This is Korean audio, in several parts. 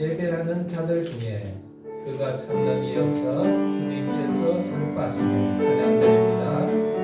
예배하는 자들 중에 그가 찾는 이 없어 주님께서 선포하시는 찬양드립니다.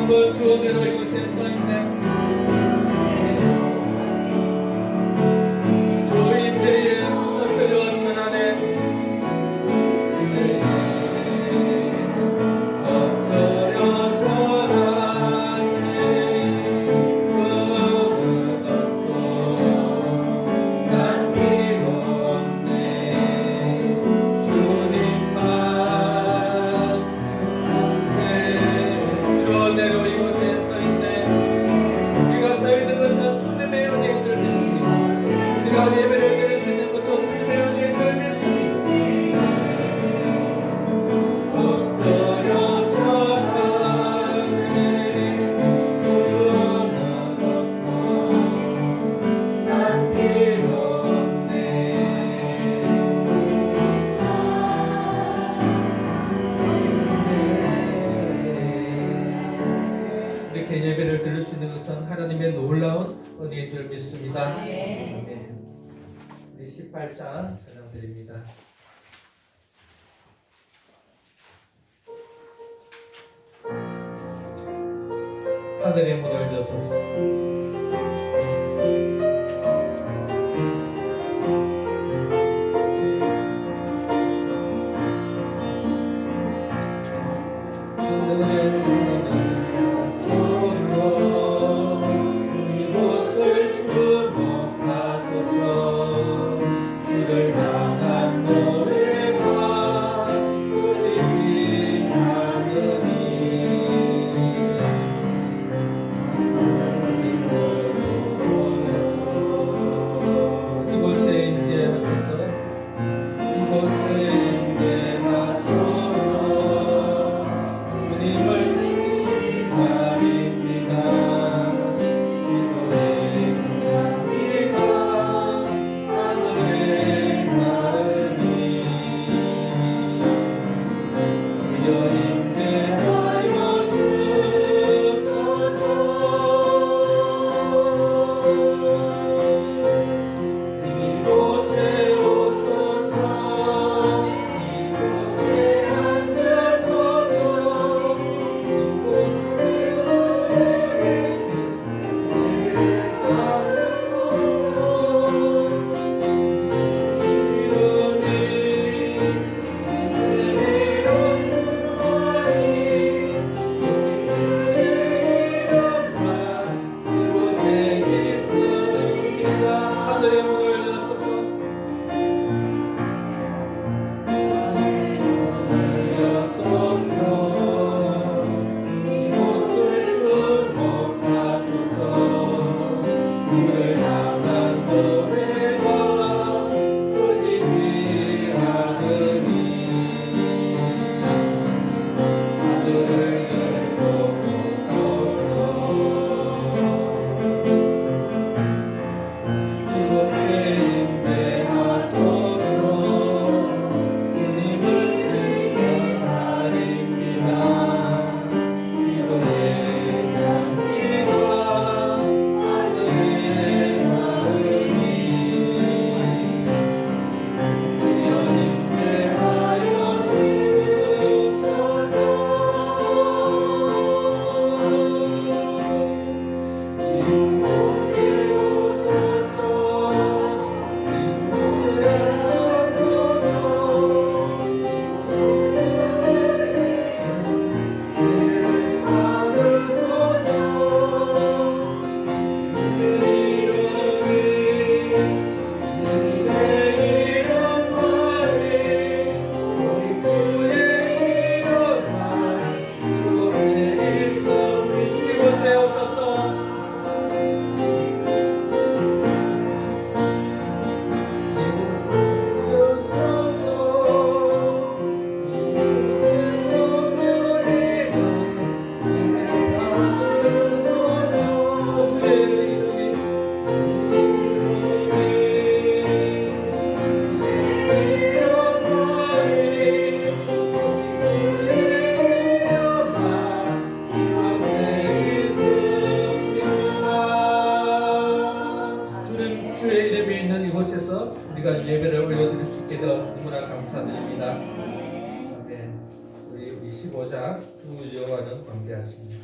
한번 주어대로 이곳에 서 있네. 주인들의 엎드려 절하네. 엎드려 절하네. 그릇 없고 난 피곤네. 주님만 주어대로 이곳에 서 있네. 네가 서 있는 것은 주님의 은혜인 줄 믿습니다. 네가 예배를 드릴 수 있는 것도 주님의 은혜인 줄 믿습니다. 엎드려 절하네. 구원은 없고 난 필요없네. 이렇게 예배를 드릴 수 있는 것은 하나님의 놀라운 은혜인 줄 믿습니다. 아멘. 우리 18장 전해드립니다. 하늘의 문을 여소서. 이곳을 주목하소서. 주를 향한 노래가 끊이지 않으니. 이곳에 임재하소서. 이곳에 임재하소서. 주님을 기다립니다. 기도합니다. 하늘의 마음이 주여 임재하여 주소서. 이곳에 오소서. 이곳에 앉으소서. 이곳에 우리를 받으소서. 이름이 이곳에 있습니다. 하늘의 문을 여소서. 여소서. 이곳을 주목하소서. 주를 향한 노래가 끊이지 않으니. 하늘을 열고 오소서. 이곳에 임재하소서. 주님을 기다립니다. 기도의 향기가 하늘의 마음이 주여 임재하여 주소서. 이곳에 오소서. 이곳에 오소서. 받으소서. 주의 이름이 주의 이름만이 우리 주의 이름만 이곳에 있으니. 이곳에 오소서. 주의 이름이 있는 이곳에서 우리가 예배를 올려드릴 수 있게 되어 너무나 감사드립니다. 아멘. 우리 25장 주 여호와는 광대하십니다.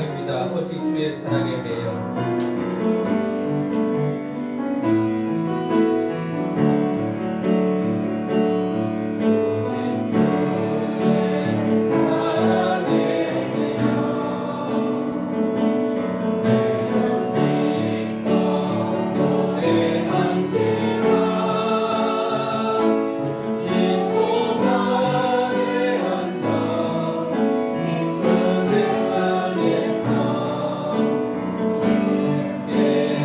사랑입니다. 오직 주의 사랑에 매여 주께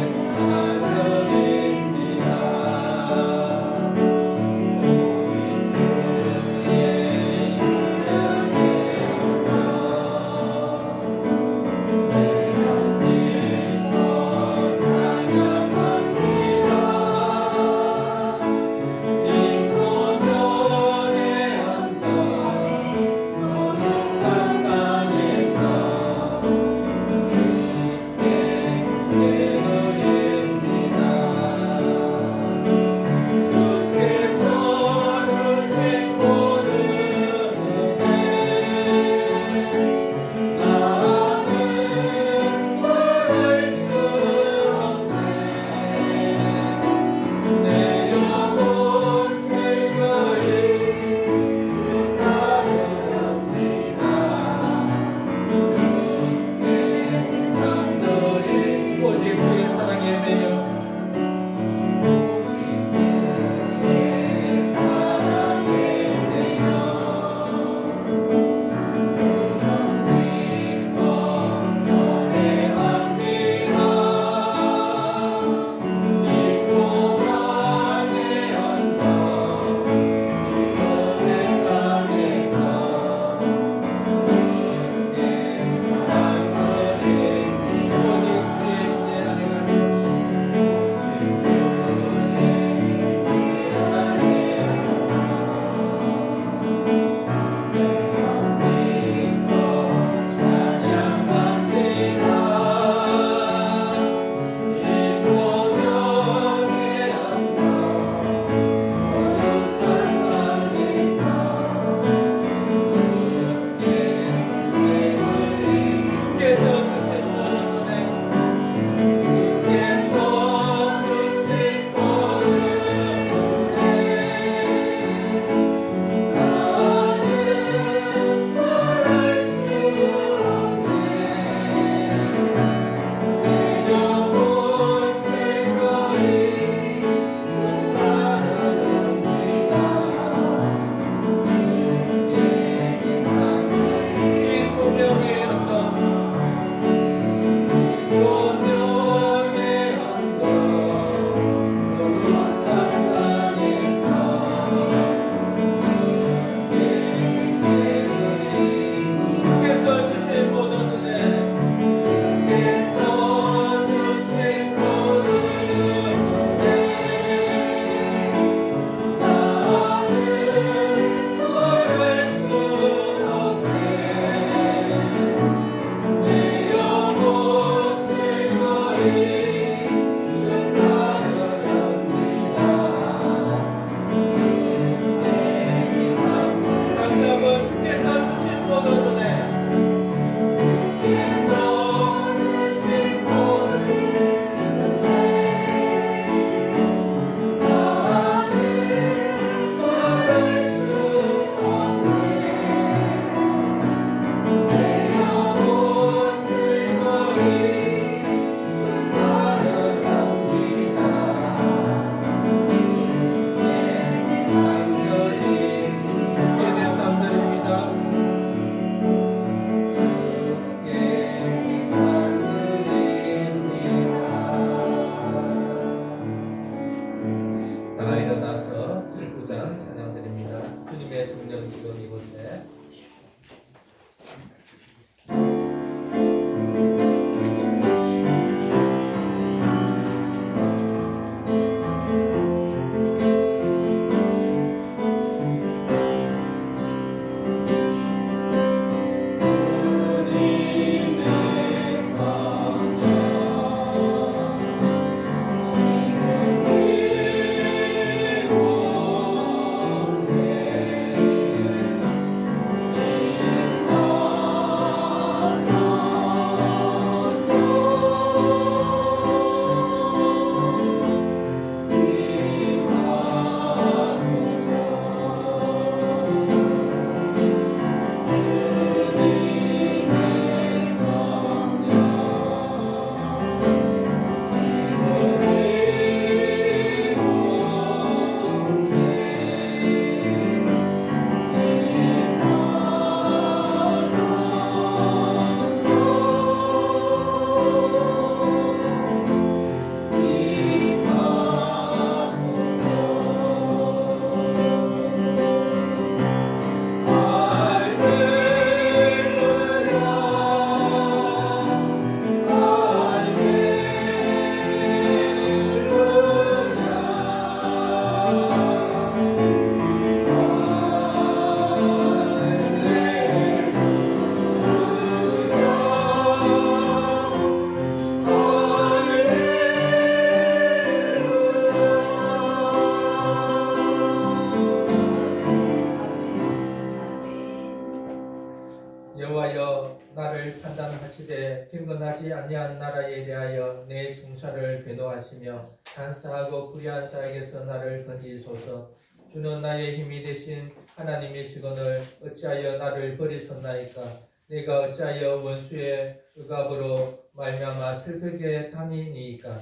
원하지 아니한 나라에 대하여 내 송사를 변호하시며 간사하고 불의한 자에게서 나를 건지소서. 주는 나의 힘이 되신 하나님이시거늘 어찌하여 나를 버리셨나이까. 내가 어찌하여 원수의 억압으로 말미암아 슬프게 다니니이까.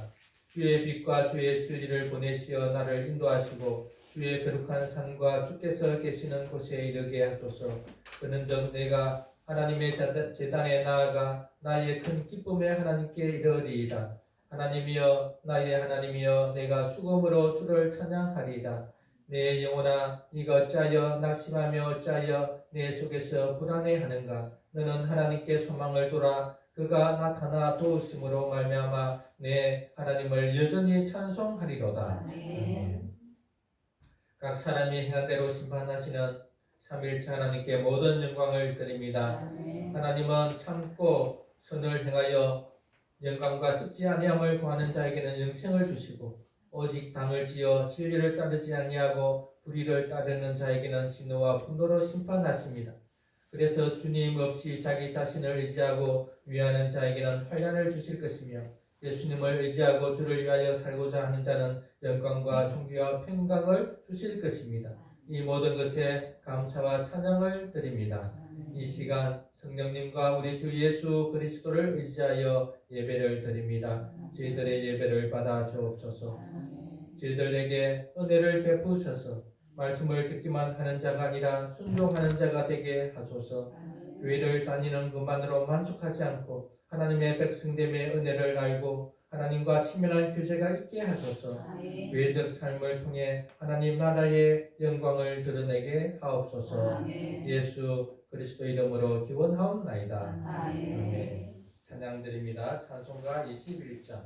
주의 빛과 주의 진리를 보내시어 나를 인도하시고 주의 거룩한 산과 주께서 계시는 곳에 이르게 하소서. 그런즉 내가 하나님의 제단에 나아가 나의 큰 기쁨의 하나님께 이르리이다. 하나님이여 나의 하나님이여 내가 수금으로 주를 찬양하리이다. 내 영혼아 네가 어찌하여 낙심하며 어찌하여 내 속에서 불안해하는가. 너는 하나님께 소망을 둬라. 그가 나타나 도우심으로 말미암아 내 하나님을 여전히 찬송하리로다. 각 사람이 행한 대로 심판하시는 삼일째 하나님께 모든 영광을 드립니다. 하나님은 참고 선을 행하여 영광과 썩지 아니함을 구하는 자에게는 영생을 주시고 오직 당을 지어 진리를 따르지 아니하고 불의를 따르는 자에게는 진노와 분노로 심판하십니다. 그래서 주님 없이 자기 자신을 의지하고 위하는 자에게는 환난을 주실 것이며 예수님을 의지하고 주를 위하여 살고자 하는 자는 영광과 존귀와 평강을 주실 것입니다. 이 모든 것에 감사와 찬양을 드립니다. 이 시간 성령님과 우리 주 예수 그리스도를 의지하여 예배를 드립니다. 저희들의 예배를 받아 주옵소서. 저희들에게 은혜를 베푸셔서 말씀을 듣기만 하는 자가 아니라 순종하는 자가 되게 하소서. 교회를 다니는 것만으로 만족하지 않고 하나님의 백성됨의 은혜를 알고 하나님과 친밀한 교제가 있게 하소서. 교회적 삶을 통해 하나님 나라의 영광을 드러내게 하옵소서. 예수 그리스도 이름으로 기원하옵나이다. 아멘. 찬양드립니다. 찬송가 21장.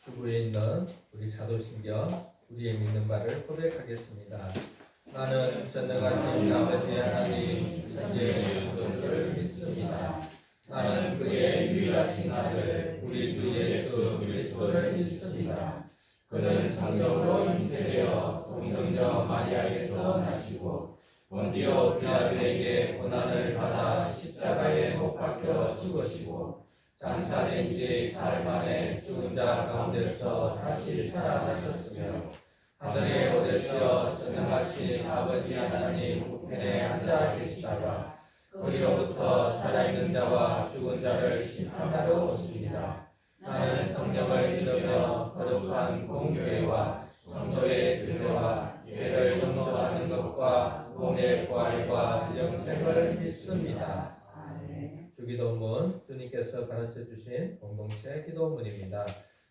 주부에 있는 우리 사도신경 우리의 믿는 바를 고백하겠습니다. 나는 전능하신 아버지 하나님 천지의 믿습니다. 나는 그의 유일하신 아들 우리 주 예수 그리스도를 믿습니다. 그는 성령으로 잉태되어 동정녀 마리아에게서 나시고 본디오 빌라도에게 고난을 받아 십자가에 못 박혀 죽으시고 장사된 지 사흘 만에 죽은 자 가운데서 다시 살아나셨으며 하늘에 오르시어 전능하신 아버지 하나님 우편에 앉아 계시다가 거기로부터 살아있는 자와 죽은 자를 심판하러 오십니다. 나는 성령을 믿으며 거룩한 공교회와 성도의 교제와 죄를 용서하는 능력과 몸의 부활과 영생을 믿습니다. 주기도문 주님께서 가르쳐 주신 공동체 기도문입니다.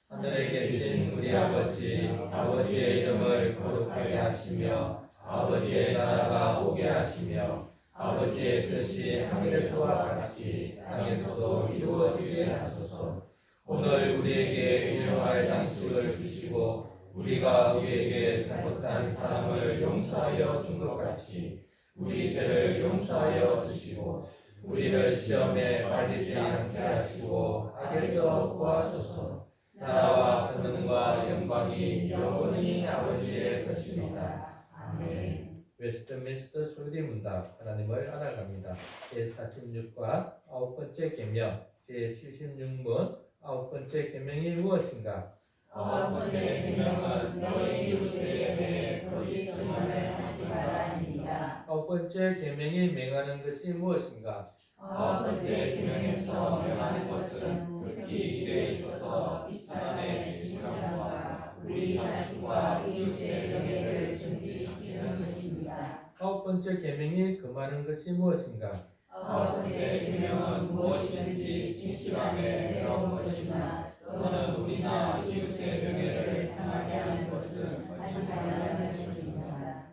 하늘에 계신 우리 아버지, 아버지의 이름을 거룩하게 하시며 아버지의 나라가 오게 하시며 아버지의 뜻이 하늘에서와 같이 땅에서도 이루어지게 하소서. 오늘 우리에게 일용할 양식을 주시고 우리가 우리에게 잘못한 사람을 용서하여 준 것 같이 우리 죄를 용서하여 주시고 우리를 시험에 빠지지 않게 하시고 악에서 구하소서. 나라와 권능과 영광이 영원히 아버지의 것입니다. 아멘. 웨스트민스터 소리문답 하나님을 알아갑니다. 제46과 9번째 계명 제76문 9번째 계명이 무엇인가? 9번째 계명은 너희 이웃에 대해 거짓 증언을 하지 말아입니다. 9번째 계명이 맹하는 것이 무엇인가? 9번째 계명에서 명하는 것은 특히 일에 있어서 이찬의 진실함과 우리 자신과 이웃의 명예를 중지시키는 것입니다. 9번째 계명이 금하는 것이 무엇인가? 9번째 계명은 무엇이든지 진실함에 내려온 것이나 또는 우리나 이웃의 명예를 상하게 하는 것은 하지 말라는 것입니다.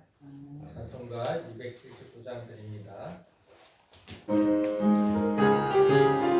찬송가 279장 드립니다. 주여 주여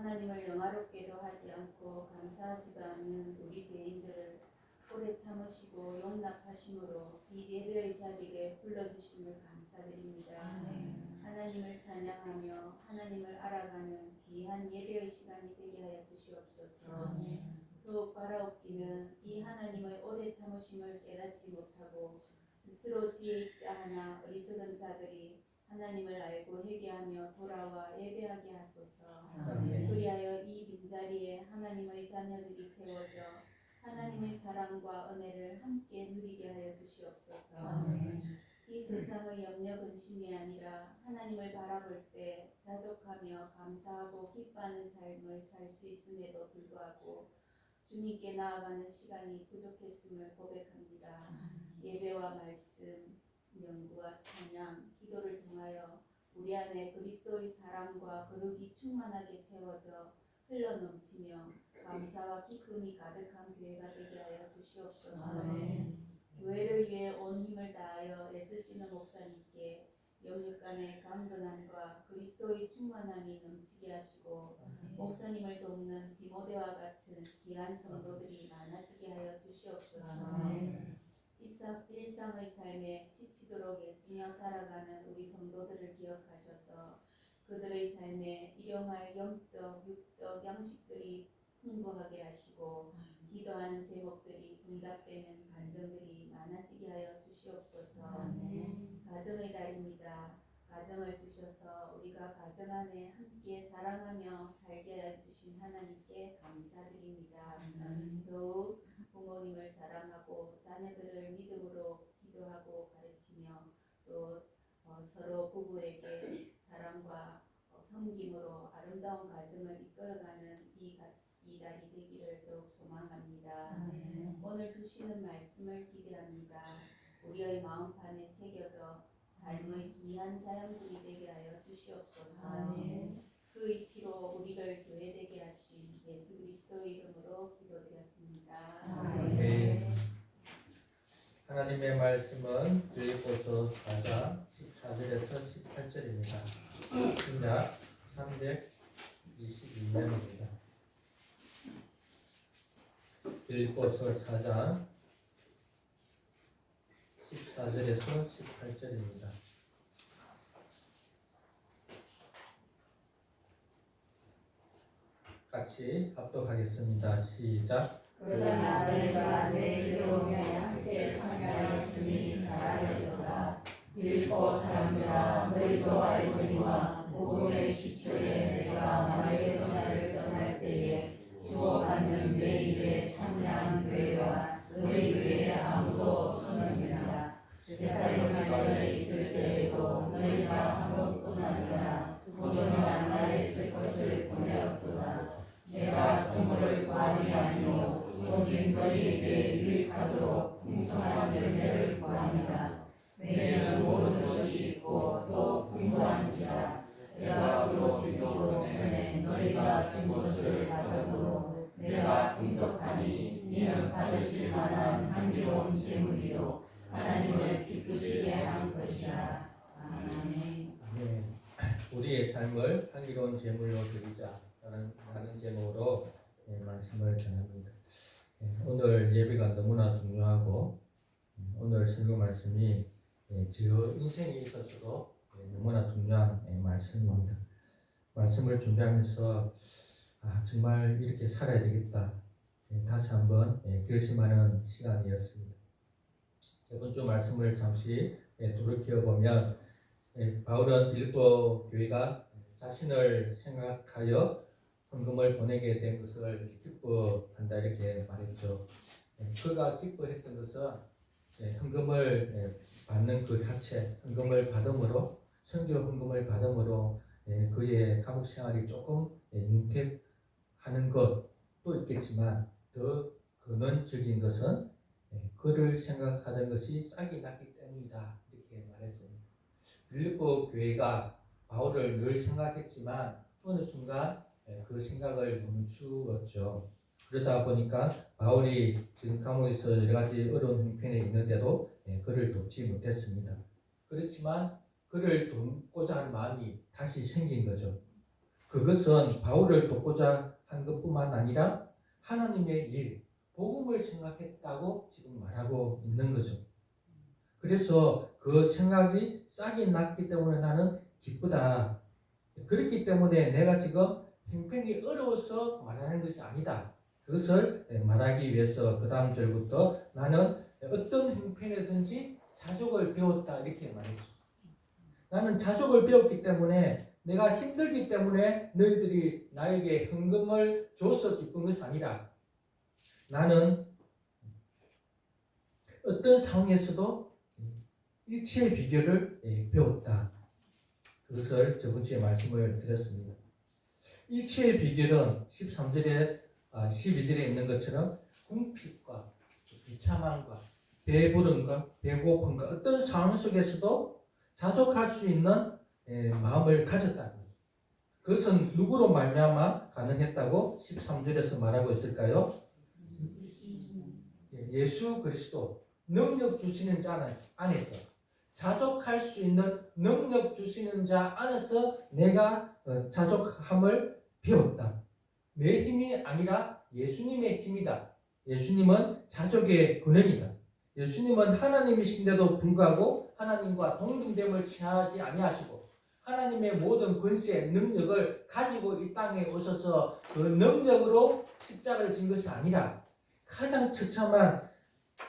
하나님을 영화롭게도 하지 않고 감사하지도 않는 우리 죄인들을 오래 참으시고 용납하심으로 이 예배의 자리에 불러주심을 감사드립니다. 하나님을 찬양하며 하나님을 알아가는 귀한 예배의 시간이 되게 하여 주시옵소서. 더욱 바라옵기는 이 하나님의 오래 참으심을 깨닫지 못하고 스스로 지혜 있다 하나 어리석은 자들이 하나님을 알고 회개하며 돌아와 예배하게 하소서. 그리하여 이 빈자리에 하나님의 자녀들이 채워져 하나님의 사랑과 은혜를 함께 누리게 하여 주시옵소서. 이 세상의 염려 근심이 아니라 하나님을 바라볼 때 자족하며 감사하고 기뻐하는 삶을 살 수 있음에도 불구하고 주님께 나아가는 시간이 부족했음을 고백합니다. 예배와 말씀, 연구와 찬양, 기도를 통하여 우리 안에 그리스도의 사랑과 거룩이 충만하게 채워져 흘러넘치며 감사와 기쁨이 가득한 교회가 되게 하여 주시옵소서. 교회를 위해 온 힘을 다하여 애쓰시는 목사님께 영육간의 강건함과 그리스도의 충만함이 넘치게 하시고 목사님을 돕는 디모데와 같은 귀한 성도들이 많아지게 하여 주시옵소서. 일상의 삶에 지치도록 애쓰며 살아가는 우리 성도들을 기억하셔서 그들의 삶에 일용할 영적, 육적 양식들이 풍부하게 하시고 기도하는 제목들이 응답되는 간증들이 많아지게 하여 주시옵소서. 가정의 달입니다. 가정을 주셔서 우리가 가정 안에 함께 사랑하며 살게 하여 주신 하나님께 감사드립니다. 더욱 부모님을 사랑하고 자녀들을 믿음으로 기도하고 가르치며 또 서로 부부에게 사랑과 섬김으로 아름다운 가정을 이끌어가는 이 달이 되기를 더욱 소망합니다. 오늘 주시는 말씀을 기대합니다. 우리의 마음판에 새겨져 삶의 귀한 자양분이 되게 하여 주시옵소서. 그의 피로 우리를 교회되게 하신 예수 그리스도의 이름으로 기도드렸습니다. 하나님의 말씀은 빌립보서 4장 14절에서 18절입니다. 신약 322면입니다. 빌립보서 4장 14절에서 18절입니다. 같이 합독하겠습니다. 시작. 그러나 너희가 내 이름을 위하여 함께 상대하였으니 잘하였도다. 빌립보 사람들아, 너희도 알거니와 복음의 시초에 내가 마게도냐를 떠날 때에 주고받는 내 일에 참여한 교회와 너희 교회에 아무도 없었느니라. 데살로니가에 있을 때에도 너희가 한 번뿐 아니라 두 번이나 나의 것을 보내었도다. 내가 선물을 구함이 아니오 오직 너희에게 유익하도록 풍성한 열매를 구합니다. 내게는 모든 것이 있고 또 풍부한지라. 내가 그렇기도 때문에 너희가 준 것을 받음으로 내가 풍족하니 이는 받으실 만한 향기로운 제물이요 하나님을 기쁘시게 하는 것이라. 아멘. 우리의 삶을 향기로운 제물로 드리자라는 제목으로 말씀을 전합니다. 오늘 예배가 너무나 중요하고 오늘 설교 말씀이 저 인생에 있어서도 너무나 중요한 말씀입니다. 말씀을 준비하면서 정말 이렇게 살아야 되겠다 다시 한번 결심하는 시간이었습니다. 이번 주 말씀을 잠시 돌이켜보면 바울은 빌립보 교회가 자신을 생각하여 헌금을 보내게 된 것을 기뻐한다 이렇게 말했죠. 그가 기뻐했던 것은 헌금을 받는 그 자체, 헌금을 받음으로 선교 헌금을 받음으로 그의 감옥 생활이 조금 윤택하는 것도 있겠지만 더 근원적인 것은 그를 생각하던 것이 싹이 났기 때문이다 이렇게 말했습니다. 빌립보 교회가 바울을 늘 생각했지만 어느 순간 그 생각을 멈추었죠. 그러다 보니까 바울이 지금 감옥에서 여러 가지 어려운 형편에 있는데도 그를 돕지 못했습니다. 그렇지만 그를 돕고자 하는 마음이 다시 생긴 거죠. 그것은 바울을 돕고자 한 것뿐만 아니라 하나님의 일, 복음을 생각했다고 지금 말하고 있는 거죠. 그래서 그 생각이 싹이 났기 때문에 나는 기쁘다. 그렇기 때문에 내가 지금 형편이 어려워서 말하는 것이 아니다. 그것을 말하기 위해서 그 다음 절부터 나는 어떤 형편이든지 자족을 배웠다 이렇게 말했죠. 나는 자족을 배웠기 때문에 내가 힘들기 때문에 너희들이 나에게 헌금을 줘서 기쁜 것이 아니라 나는 어떤 상황에서도 일체의 비결을 배웠다. 그것을 저번 주에 말씀을 드렸습니다. 일체의 비결은 13절에 12절에 있는 것처럼 궁핍과 비참함과 배부름과 배고픔과 어떤 상황 속에서도 자족할 수 있는 마음을 가졌다는 거죠. 그것은 누구로 말미암아 가능했다고 13절에서 말하고 있을까요? 예수 그리스도 능력 주시는 자 안에서 자족할 수 있는 능력 주시는 자 안에서 내가 자족함을 배웠다. 내 힘이 아니라 예수님의 힘이다. 예수님은 자족의 근원이다. 예수님은 하나님이신데도 불구하고 하나님과 동등됨을 취하지 아니하시고 하나님의 모든 권세, 능력을 가지고 이 땅에 오셔서 그 능력으로 십자가를 진 것이 아니라 가장 처참한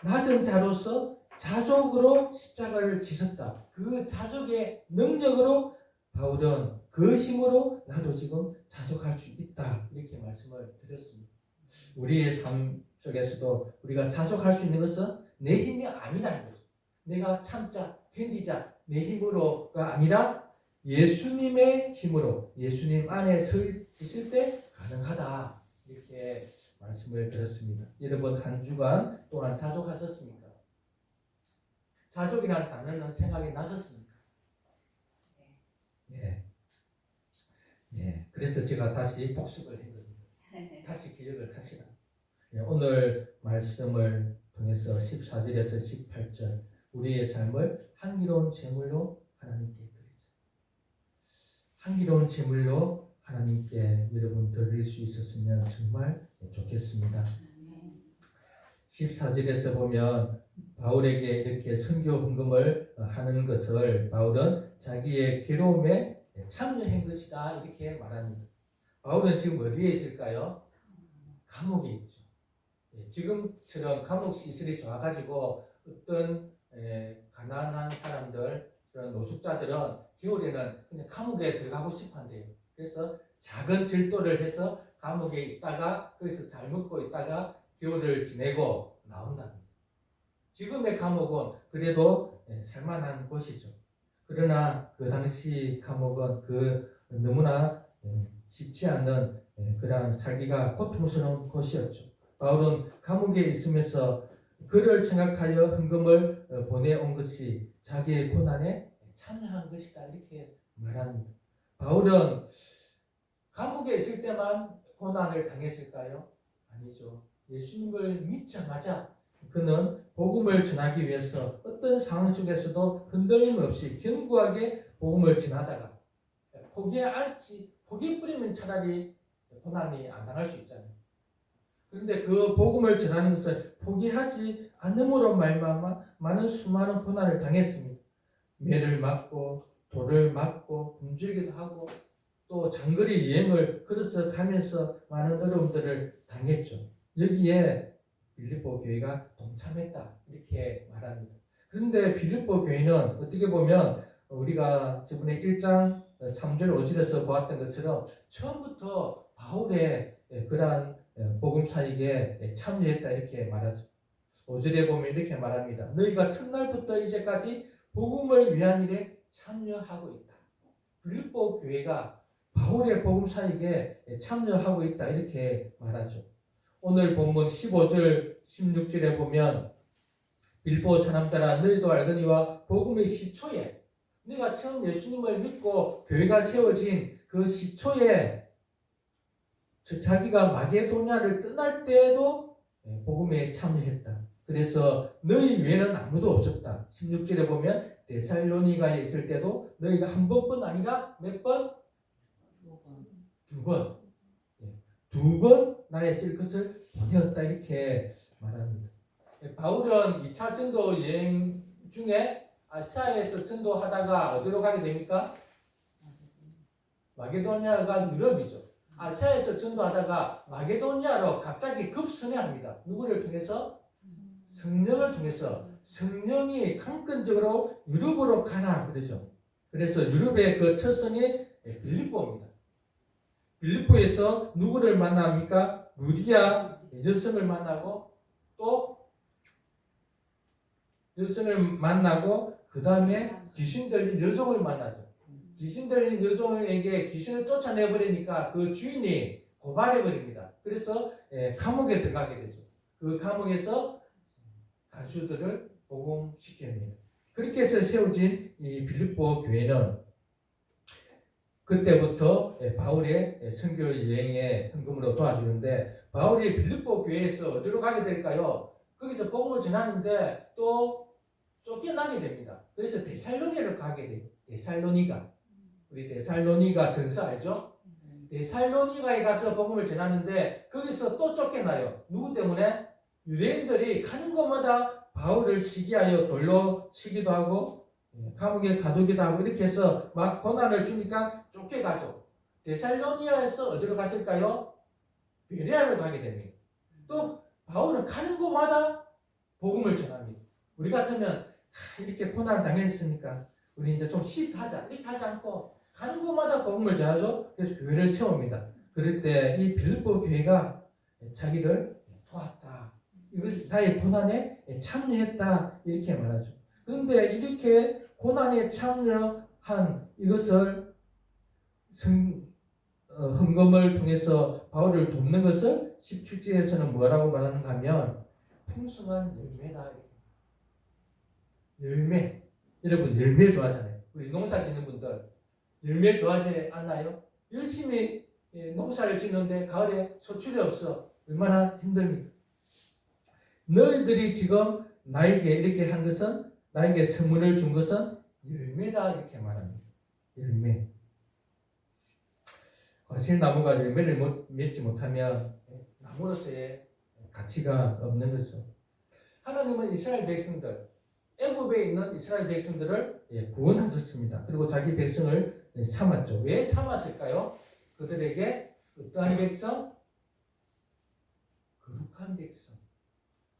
낮은 자로서 자족으로 십자가를 지셨다. 그 자족의 능력으로 바울은 그 힘으로 나도 지금 자족할 수 있다. 이렇게 말씀을 드렸습니다. 우리의 삶 속에서도 우리가 자족할 수 있는 것은 내 힘이 아니라는 거죠. 내가 참자, 견디자, 내 힘으로가 아니라 예수님의 힘으로 예수님 안에 서 있을 때 가능하다. 이렇게 말씀을 드렸습니다. 여러분 한 주간 동안 자족하셨습니까? 자족이라는 단어는 생각이 나셨습니까? 네. 네. 그래서 제가 다시 복습을 했거든요. 다시 기억을 하시라. 네. 오늘 말씀을 통해서 14절에서 18절 우리의 삶을 향기로운 제물로 하나님께 드리자. 향기로운 제물로 하나님께 여러분 드릴 수 있었으면 정말 좋겠습니다. 14절에서 보면 바울에게 이렇게 선교 헌금을 하는 것을 바울은 자기의 괴로움에 참여한 것이다 이렇게 말합니다. 바울은 지금 어디에 있을까요? 감옥에 있죠. 지금처럼 감옥 시설이 좋아가지고 어떤 가난한 사람들 그런 노숙자들은 겨울에는 그냥 감옥에 들어가고 싶어한대요. 그래서 작은 질도를 해서 감옥에 있다가 거기서 잘 먹고 있다가 겨울을 지내고 나온답니다. 지금의 감옥은 그래도 살만한 곳이죠. 그러나 그 당시 감옥은 너무나 쉽지 않는 그러한 살기가 고통스러운 곳이었죠. 바울은 감옥에 있으면서 그를 생각하여 헌금을 보내온 것이 자기의 고난에 참여한 것이다 이렇게 말합니다. 바울은 감옥에 있을 때만 고난을 당했을까요? 아니죠. 예수님을 믿자마자 그는 복음을 전하기 위해서 어떤 상황 속에서도 흔들림 없이 견고하게 복음을 전하다가 포기해 뿌리면 차라리 고난이 안 당할 수 있잖아요. 그런데 그 복음을 전하는 것을 포기하지 않음으로 말미암아 많은 수많은 고난을 당했습니다. 매를 맞고 돌을 맞고 굶주리기도 하고 또 장거리 여행을 걸어서 가면서 많은 어려움들을 당했죠. 여기에 빌립보 교회가 동참했다 이렇게 말합니다. 그런데 빌립보 교회는 어떻게 보면 우리가 저번에 1장 3절 5절에서 보았던 것처럼 처음부터 바울의 그러한 복음 사역에 참여했다 이렇게 말하죠. 5절에 보면 이렇게 말합니다. 너희가 첫날부터 이제까지 복음을 위한 일에 참여하고 있다. 빌립보 교회가 바울의 복음 사역에 참여하고 있다 이렇게 말하죠. 오늘 본문 15절 16절에 보면 빌립보 사람들아 너희도 알거니와 복음의 시초에 네가 처음 예수님을 믿고 교회가 세워진 그 시초에 자기가 마게도냐를 떠날 때에도 복음에 참여했다. 그래서 너희 외에는 아무도 없었다. 16절에 보면 데살로니가에 있을 때도 너희가 한 번뿐 아니라 몇 번? 두 번 나의 쓸 것을 보내었다 이렇게 말합니다. 바울은 2차 전도 여행 중에 아시아에서 전도하다가 어디로 가게 됩니까? 마게도니아가 유럽이죠. 아시아에서 전도하다가 마게도니아로 갑자기 급선회합니다. 누구를 통해서? 성령을 통해서. 성령이 강권적으로 유럽으로 가나 그러죠. 그래서 유럽의 그 첫 성이 빌립보입니다. 빌립보에서 누구를 만납니까? 루디아 여성을 만나고 또 여성을 만나고 그 다음에 귀신 들린 여종을 만나죠. 귀신 들린 여종에게 귀신을 쫓아내버리니까 그 주인이 고발해버립니다. 그래서 감옥에 들어가게 되죠. 그 감옥에서 가수들을 복음시킵니다. 그렇게 해서 세워진 이 빌립보 교회는 그때부터 바울의 선교 여행에 헌금으로 도와주는데 바울이 빌립보 교회에서 어디로 가게 될까요? 거기서 복음을 전하는데 또 쫓겨나게 됩니다. 그래서 데살로니가로 가게 돼요. 데살로니가. 우리 데살로니가 전서 알죠? 데살로니가에 가서 복음을 전하는데 거기서 또 쫓겨나요. 누구 때문에? 유대인들이 가는 곳마다 바울을 시기하여 돌로 치기도 하고 감옥에 가두기도 하고 이렇게 해서 막 고난을 주니까 쫓겨가죠. 데살로니아에서 어디로 갔을까요? 베레아로 가게 됩니다. 또 바울은 가는 곳마다 복음을 전합니다. 우리 같으면 이렇게 고난 당했으니까 우리 이제 좀 쉬하자 이렇게 하지 않고 가는 곳마다 복음을 전하죠. 그래서 교회를 세웁니다. 그럴 때 이 빌립보 교회가 자기를 도왔다. 이것이 나의 고난에 참여했다 이렇게 말하죠. 그런데 이렇게 고난에 참여한 이것을 헌금을 통해서 바울을 돕는 것을 17절에서는 뭐라고 말하는가 하면 풍성한 열매다. 열매. 여러분 열매 좋아하잖아요. 우리 농사 짓는 분들 열매 좋아하지 않나요? 열심히 농사를 짓는데 가을에 소출이 없어. 얼마나 힘듭니까? 너희들이 지금 나에게 이렇게 한 것은 나에게 선물을 준 것은 열매다 이렇게 말합니다. 열매. 과실나무가 열매를 맺지 못하면 나무로서의 가치가 없는 거죠. 하나님은 이스라엘 백성들, 애굽에 있는 이스라엘 백성들을 구원하셨습니다. 그리고 자기 백성을 삼았죠. 왜 삼았을까요? 그들에게 어떠한 백성? 거룩한 백성.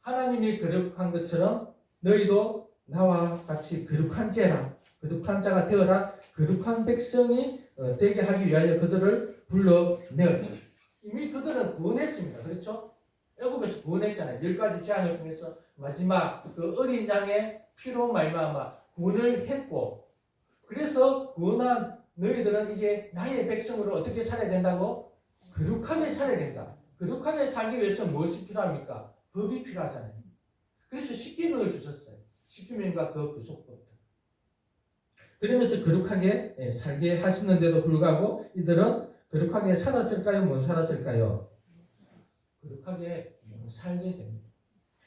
하나님이 거룩한 것처럼 너희도 나와 같이 거룩한 자라, 거룩한 자가 되어라. 거룩한 백성이 되게 하기 위하여 그들을 불러내었죠. 이미 그들은 구원했습니다. 그렇죠? 애굽에서 구원했잖아요. 10가지 재앙을 통해서 마지막 그 어린 양의 피로 말미암아 구원을 했고, 그래서 구원한 너희들은 이제 나의 백성으로 어떻게 살아야 된다고? 거룩하게 살아야 된다. 거룩하게 살기 위해서 무엇이 필요합니까? 법이 필요하잖아요. 그래서 십계명을 주셨어요. 십계명과 그 구속법들. 그러면서 거룩하게 살게 하시는데도 불구하고 이들은 거룩하게 살았을까요? 못 살았을까요? 거룩하게 못 살게 됩니다.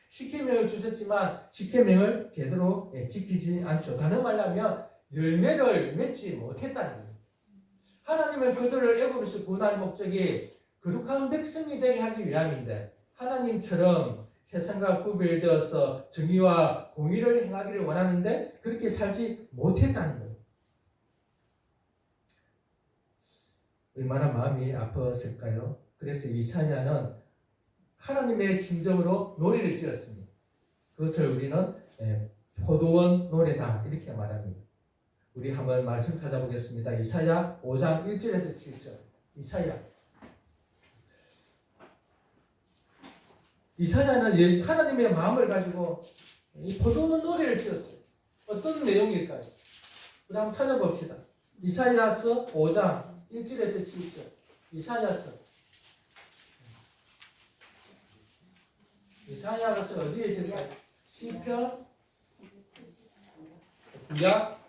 십계명을 주셨지만 십계명을 제대로 지키지 않죠. 다른 말로 하면 열매를 맺지 못했다는 거예요. 하나님은 그들을 애굽에서 구원할 목적이 거룩한 백성이 되게 하기 위함인데 하나님처럼 세상과 구별되어서 정의와 공의를 행하기를 원하는데 그렇게 살지 못했다는 거예요. 얼마나 마음이 아팠을까요? 그래서 이사야는 하나님의 심정으로 노래를 지었습니다. 그것을 우리는 포도원 노래다 이렇게 말합니다. 우리 한번 말씀 찾아보겠습니다. 이사야 5장 1절에서 7절. 이사야는 하나님의 마음을 가지고 이 포도원 노래를 지었어요. 어떤 내용일까요? 우리 한번 찾아봅시다. 이사야서 5장 1절에서 7절. 이사야서 어디에 있을까요? 시편, 구약,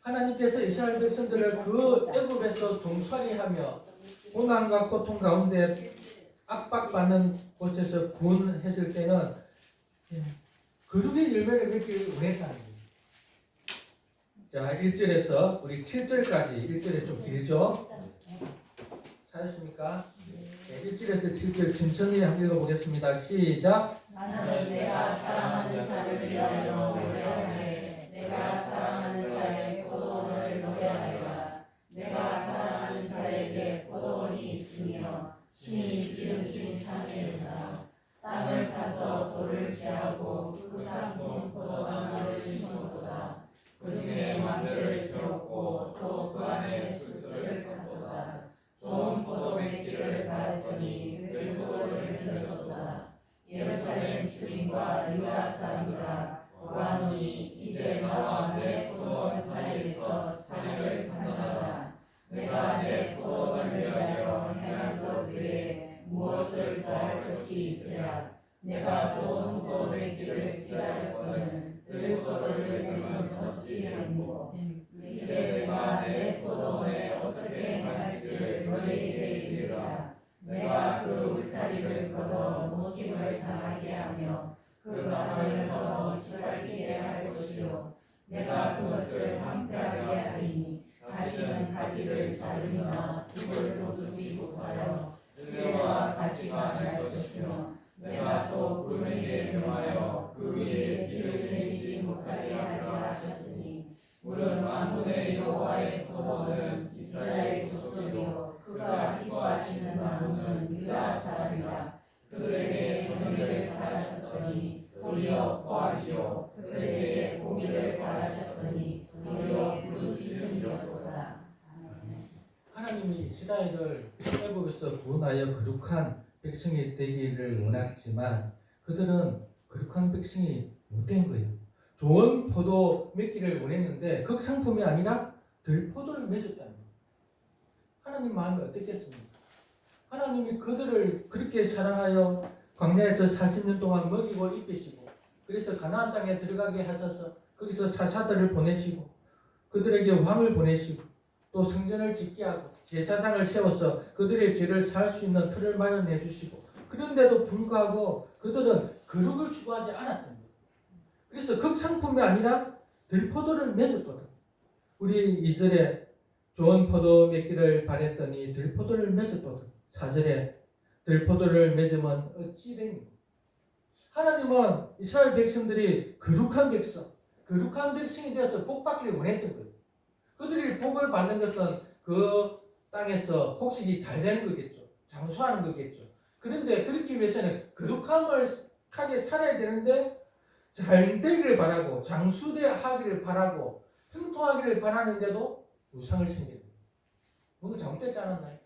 하나님께서 이스라엘 백성들을 그 애굽에서 종살이하며 고난과 고통 가운데 압박받는 곳에서 구원했을 때는 거룩의 열매를 맺기를 원했다는 거예요. 자, 1절에서 우리 7절까지 1절에 좀 길죠? 찾으십니까? 네, 1절에서 7절 천천히 한번 읽어보겠습니다. 시작! 나는 내가 사랑하는 자를 위하여 노래하네. 내가 사랑하는 자의 포도원을 노래하리라. 내가 사랑하는 자에게 포도원이 있으며 심히 기름 진 산이로다. 땅을 파서 돌을 취하고 그 상품 포도나무를 심었도다. 그 중에 망대를 세웠고 또 그 안에 숲들을 팠도다. 좋은 포도 맺기를 바랬더니 들포도를 맺었도다. 예루살렘 주민과 유다 사람들아, 보아노니 이제 나와 내 포도원 사이에서 사냥을 받는다. 내가 내 포도원을 위하여 행한 것 외에 무엇을 더할 것이 있으랴. 내가 좋은 포도 맺기를 기다렸거든 들포도를 맺으면 어찌하리고. 이제 내가 내 포도원에 어떻게 행할지를 너희에게 이르라. 내가 그 울타리를 걷어 모김을 당하게 하며 그 나무를 걷어 시뻘게 할 것이요. 내가 그것을 황폐하게 하리니 다시는 가지를 자르거나 잎을 돋우지 못하여 쇠와 가시가 날 것이며 내가 또 구름에게 명하여 그 위에 비를 내리지 못하게 하리라 하셨으니 물은 만군의 여호와의 포도는 이스라엘 족속이요 그가 기뻐하시는 나무는 유다 사람이라. 그들에게 정의를 바라셨더니 도리어 포악이요 그들에게 공의를 바라셨더니 도리어 부르짖음이었도다. 하나님이 이스라엘을 애굽에서 구원하여 거룩한 백성이 되기를 원했지만 그들은 거룩한 백성이 못된 거예요. 좋은 포도 맺기를 원했는데 그 상품이 아니라 들포도를 맺었다는 거예요. 하나님 마음이 어떻겠습니까? 하나님이 그들을 그렇게 사랑하여 광야에서 40년 동안 먹이고 입히시고 그래서 가나안 땅에 들어가게 하셔서 거기서 사사들을 보내시고 그들에게 왕을 보내시고 또 성전을 짓게 하고 제사장을 세워서 그들의 죄를 사할 수 있는 틀을 마련해 주시고 그런데도 불구하고 그들은 거룩을 추구하지 않았던 거예요. 그래서 극상품이 아니라 들포도를 맺었거든. 우리 2절에 좋은 포도 맺기를 바랬더니 들포도를 맺었거든. 4절에 들포도를 맺으면 어찌 되니? 하나님은 이스라엘 백성들이 거룩한 백성이 되어서 복받기를 원했던 거예요. 그들이 복을 받는 것은 그 땅에서 곡식이 잘 되는 거겠죠. 장수하는 거겠죠. 그런데 그렇기 위해서는 거룩함을 하게 살아야 되는데 잘 되기를 바라고 장수하기를 바라고 형통하기를 바라는데도 우상을 섬기는 거예요. 뭔가 잘못되지 않았나요?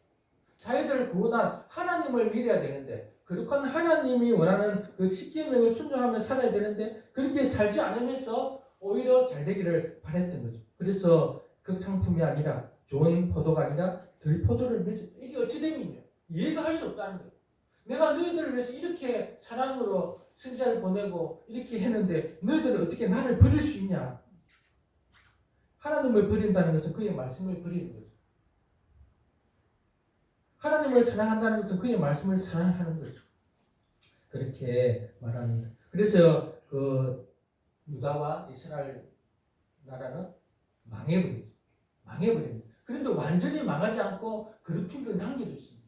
자기들을 구원한 하나님을 믿어야 되는데 거룩한 하나님이 원하는 그 십계명을 순종하며 살아야 되는데 그렇게 살지 않으면서 오히려 잘 되기를 바랬던 거죠. 그래서 그 상품이 아니라 좋은 포도가 아니라 들포도를 맺어. 이게 어찌 됨이냐? 이해가 할 수 없다는 거예요. 내가 너희들을 위해서 이렇게 사랑으로 선지자를 보내고 이렇게 했는데 너희들은 어떻게 나를 버릴 수 있냐? 하나님을 버린다는 것은 그의 말씀을 버리는 거죠. 하나님을 사랑한다는 것은 그의 말씀을 사랑하는 거죠. 그렇게 말합니다. 그래서 그 유다와 이스라엘 나라는 망해버립니다. 그런데 완전히 망하지 않고 그룹들을 남겨뒀습니다.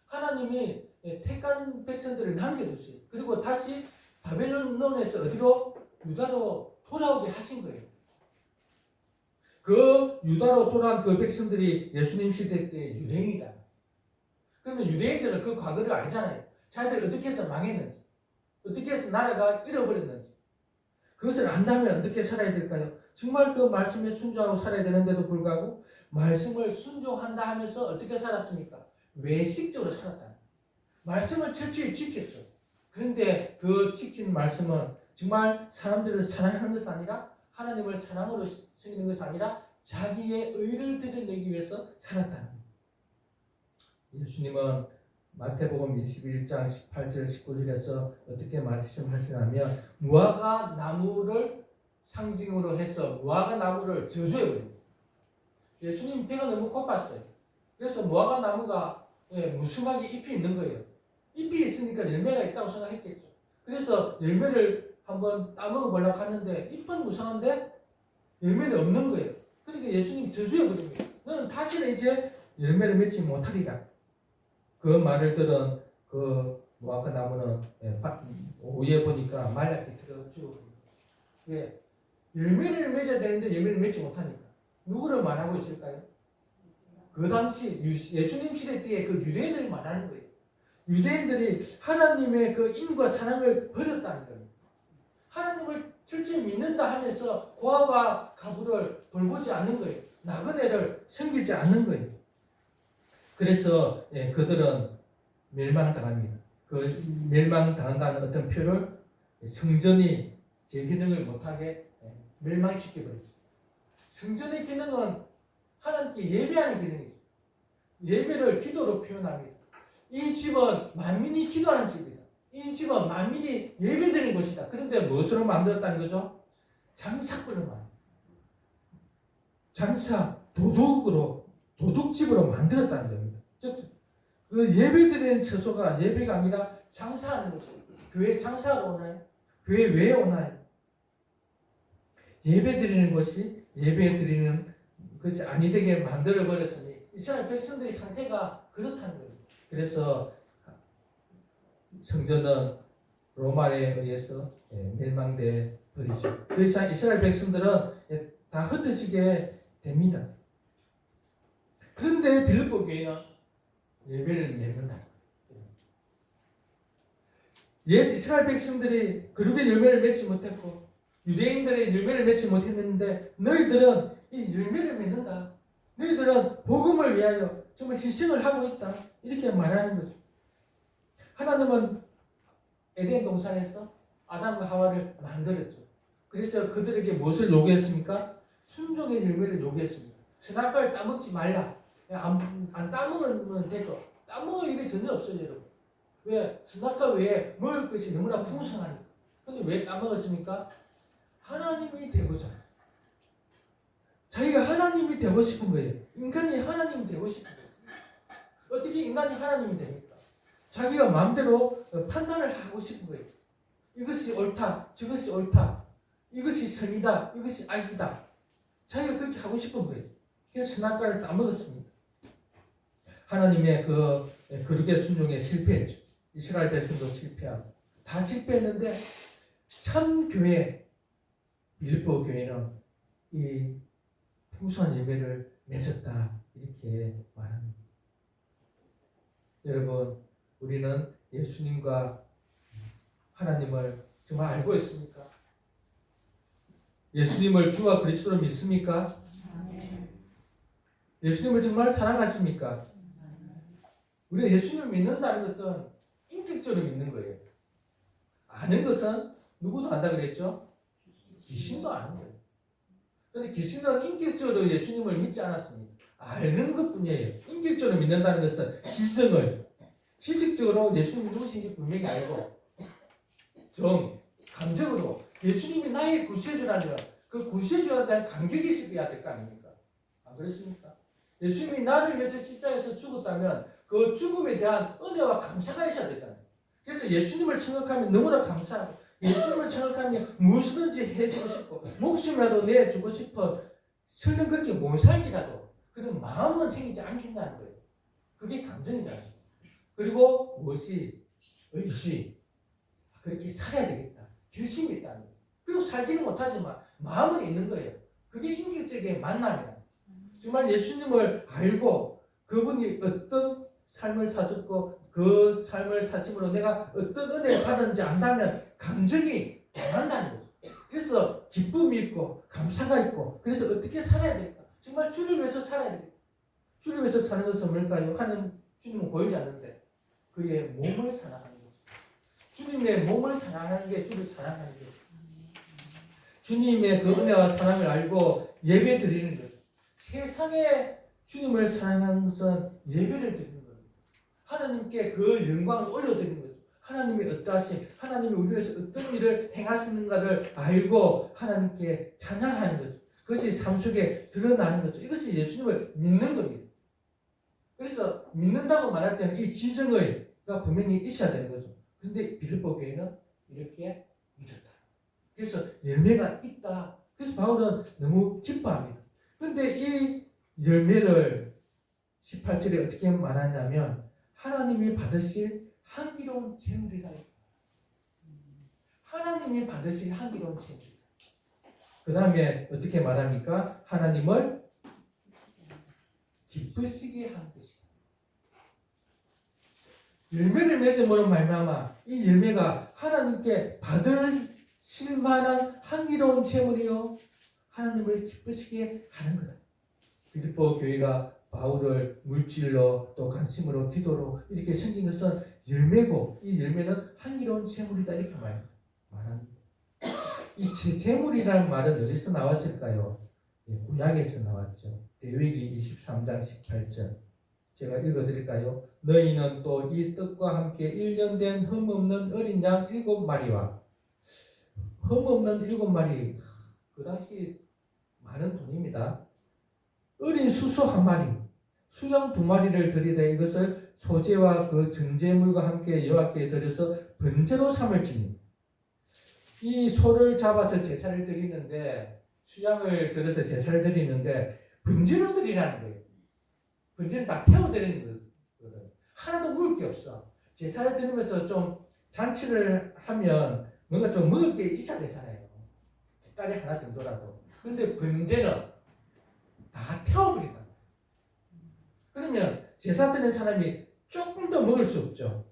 하나님이 택한 백성들을 남겨뒀어요. 그리고 다시 바벨론에서 어디로? 유다로 돌아오게 하신 거예요. 그 유다로 돌아온 그 백성들이 예수님 시대 때 유대인이다. 그러면 유대인들은 그 과거를 알잖아요. 자기들이 어떻게 해서 망했는지, 어떻게 해서 나라가 잃어버렸는지. 그것을 안다면 어떻게 살아야 될까요? 정말 그 말씀에 순종하고 살아야 되는데도 불구하고 말씀을 순종한다 하면서 어떻게 살았습니까? 외식적으로 살았다. 말씀을 철저히 지켰죠. 그런데 그 지킨 말씀은 정말 사람들을 사랑하는 것이 아니라 하나님을 사랑으로 섬기는 것이 아니라 자기의 의를 드러내기 위해서 살았다는 거예요. 예수님은 마태복음 21장 18절 19절에서 어떻게 말씀하시냐면 무화과 나무를 상징으로 해서 무화과 나무를 저주해버립니다. 예수님 배가 너무 고팠어요. 그래서 무화과 나무가 무성하게 잎이 있는 거예요. 잎이 있으니까 열매가 있다고 생각했겠죠. 그래서 열매를 한번 따먹어 보려고 하는데 잎은 무성한데 열매는 없는 거예요. 그러니까 예수님 저주해버린 거예요. 너는 다시는 이제 열매를 맺지 못하리라. 그 말을 들은 그 무화과 나무는 오후에 보니까 말라 비틀어 죽어버린 거예요. 예, 열매를 맺어야 되는데 열매를 맺지 못하니까 누구를 말하고 있을까요? 그 당시 예수님 시대 때의 그 유대인을 말하는 거예요. 유대인들이 하나님의 그 인과 사랑을 버렸다는 겁니다. 하나님을 철저히 믿는다 하면서 고아와 가부를 돌보지 않는 거예요. 나그네를 섬기지 않는 거예요. 그래서 그들은 멸망당합니다. 그 멸망당한다는 어떤 표를 성전이 제 기능을 못하게 멸망시켜버리죠. 성전의 기능은 하나님께 예배하는 기능이죠. 예배를 기도로 표현합니다. 이 집은 만민이 기도하는 집이다. 이 집은 만민이 예배드리는 곳이다. 그런데 무엇으로 만들었다는 거죠? 장사꾼을 만들었다. 장사, 도둑집으로 만들었다는 겁니다. 즉, 그 예배드리는 처소가 예배가 아니라 장사하는 거죠. 교회 장사하러 오나요? 교회 왜 오나요? 예배드리는 것이 예배드리는 것이 아니 되게 만들어버렸으니 이스라엘 백성들의 상태가 그렇다는 거예요. 그래서 성전은 로마에 의해서 멸망돼 버리죠. 그 이상 이스라엘 백성들은 다 흩어지게 됩니다. 그런데 빌립보 교회는 예배를 맺는다. 옛 이스라엘 백성들이 그룹의 열매를 맺지 못했고 유대인들의 열매를 맺지 못했는데 너희들은 이 열매를 맺는다. 너희들은 복음을 위하여 정말 희생을 하고 있다. 이렇게 말하는 거죠. 하나님은 에덴 동산에서 아담과 하와를 만들었죠. 그래서 그들에게 무엇을 요구했습니까? 순종의 열매를 요구했습니다. 선악과를 따먹지 말라. 안 따먹으면 되죠. 따먹을 일이 전혀 없어요, 여러분. 왜? 선악과 외에 먹을 것이 너무나 풍성하니까. 근데 왜 따먹었습니까? 하나님이 되고자. 자기가 하나님이 되고 싶은 거예요. 인간이 하나님이 되고 싶은 거예요. 어떻게 인간이 하나님이 됩니까? 자기가 마음대로 판단을 하고 싶은 거예요. 이것이 옳다, 저것이 옳다, 이것이 선이다, 이것이 악이다. 자기가 그렇게 하고 싶은 거예요. 그래서 선악과를 따먹었습니다. 하나님의 그 거룩의 순종에 실패했죠. 이스라엘 백성도 실패하고 다 실패했는데 참 교회 빌립보 교회는 이 풍성한 예배를 맺었다 이렇게 말합니다. 여러분, 우리는 예수님과 하나님을 정말 알고 있습니까? 예수님을 주와 그리스도로 믿습니까? 예수님을 정말 사랑하십니까? 우리가 예수님을 믿는다는 것은 인격적으로 믿는 거예요. 아는 것은 누구도 안다 그랬죠? 귀신도 아는 거예요. 그런데 귀신은 인격적으로 예수님을 믿지 않았습니다. 아는 것뿐이에요. 인격적으로 믿는다는 것은 지식적으로 예수님이 누구신지 분명히 알고 감정으로 예수님이 나의 구세주라면 그 구세주에 대한 감격이 있어야 될 거 아닙니까? 안 그렇습니까? 예수님이 나를 위해서 십자가에서 죽었다면 그 죽음에 대한 은혜와 감사가 있어야 되잖아요. 그래서 예수님을 생각하면 너무나 감사하고 예수님을 생각하면 무엇이든지 해주고 싶고 목숨이라도 내주고 싶어 설령 그렇게 못 살지라도 그런 마음은 생기지 않겠다는 거예요. 그게 감정이잖아요. 그리고 무엇이 의지 그렇게 살아야 되겠다. 결심이 있다는 거예요. 그리고 살지는 못하지만 마음은 있는 거예요. 그게 인격적인 만남이에요. 정말 예수님을 알고 그분이 어떤 삶을 사셨고 그 삶을 사심으로 내가 어떤 은혜를 받았는지 안다면 감정이 변한다는 거죠. 그래서 기쁨이 있고 감사가 있고 그래서 어떻게 살아야 될까? 정말 주를 위해서 살아야 될까? 주를 위해서 사는 것은 뭘까요? 하는 주님은 보이지 않는데 그의 몸을 사랑하는 거죠. 주님의 몸을 사랑하는 게 주를 사랑하는 거죠. 주님의 그 은혜와 사랑을 알고 예배 드리는 거죠. 세상에 주님을 사랑하는 것은 예배를 드리는 겁니다. 하나님께 그 영광을 올려드리는 거죠. 하나님이 어떠하신, 하나님이 우리 위해서 어떤 일을 행하시는가를 알고 하나님께 찬양하는 거죠. 그것이 삶 속에 드러나는 거죠. 이것이 예수님을 믿는 겁니다. 그래서 믿는다고 말할 때는 이 지성의 분명히 있어야 되는 거죠. 근데 빌립보 교회는 이렇게 믿었다. 그래서 열매가 있다. 그래서 바울은 너무 기뻐합니다. 그런데 이 열매를 18절에 어떻게 말하냐면 하나님이 받으실 향기로운 제물이다. 하나님이 받으실 향기로운 제물이다. 그 다음에 어떻게 말합니까? 하나님을 기쁘시게 한 것이다. 열매를 맺음으로 말미암아 이 열매가 하나님께 받으실 만한 향기로운 제물이요 하나님을 기쁘시게 하는 거다. 빌립보 교회가 바울을 물질로 또 관심으로 기도로 이렇게 생긴 것은 열매고 이 열매는 향기로운 제물이다 이렇게 말합니다. 이 제물이라는 말은 어디서 나왔을까요? 구약에서 나왔죠. 레위기 23장 18절 제가 읽어드릴까요? 너희는 또 이 떡과 함께 1년 된 흠없는 어린 양 7마리와 흠없는 7마리 그 당시 많은 돈입니다. 어린 수소 1마리 수양 2마리를 드리되 이것을 소제와 그 증제물과 함께 여호와께 드려서 번제로 삼을지니 이 소를 잡아서 제사를 드리는데 수양을 들어서 제사를 드리는데 번제로 드리라는 거예요. 번제는 다 태워드리는 거거든. 하나도 먹을 게 없어. 제사를 드리면서 좀 잔치를 하면 뭔가 좀 먹을 게 있어야 되잖아요. 뒷다리 하나 정도라도. 그런데 번제는 다 태워버린다. 그러면 제사 드리는 사람이 조금 더 먹을 수 없죠.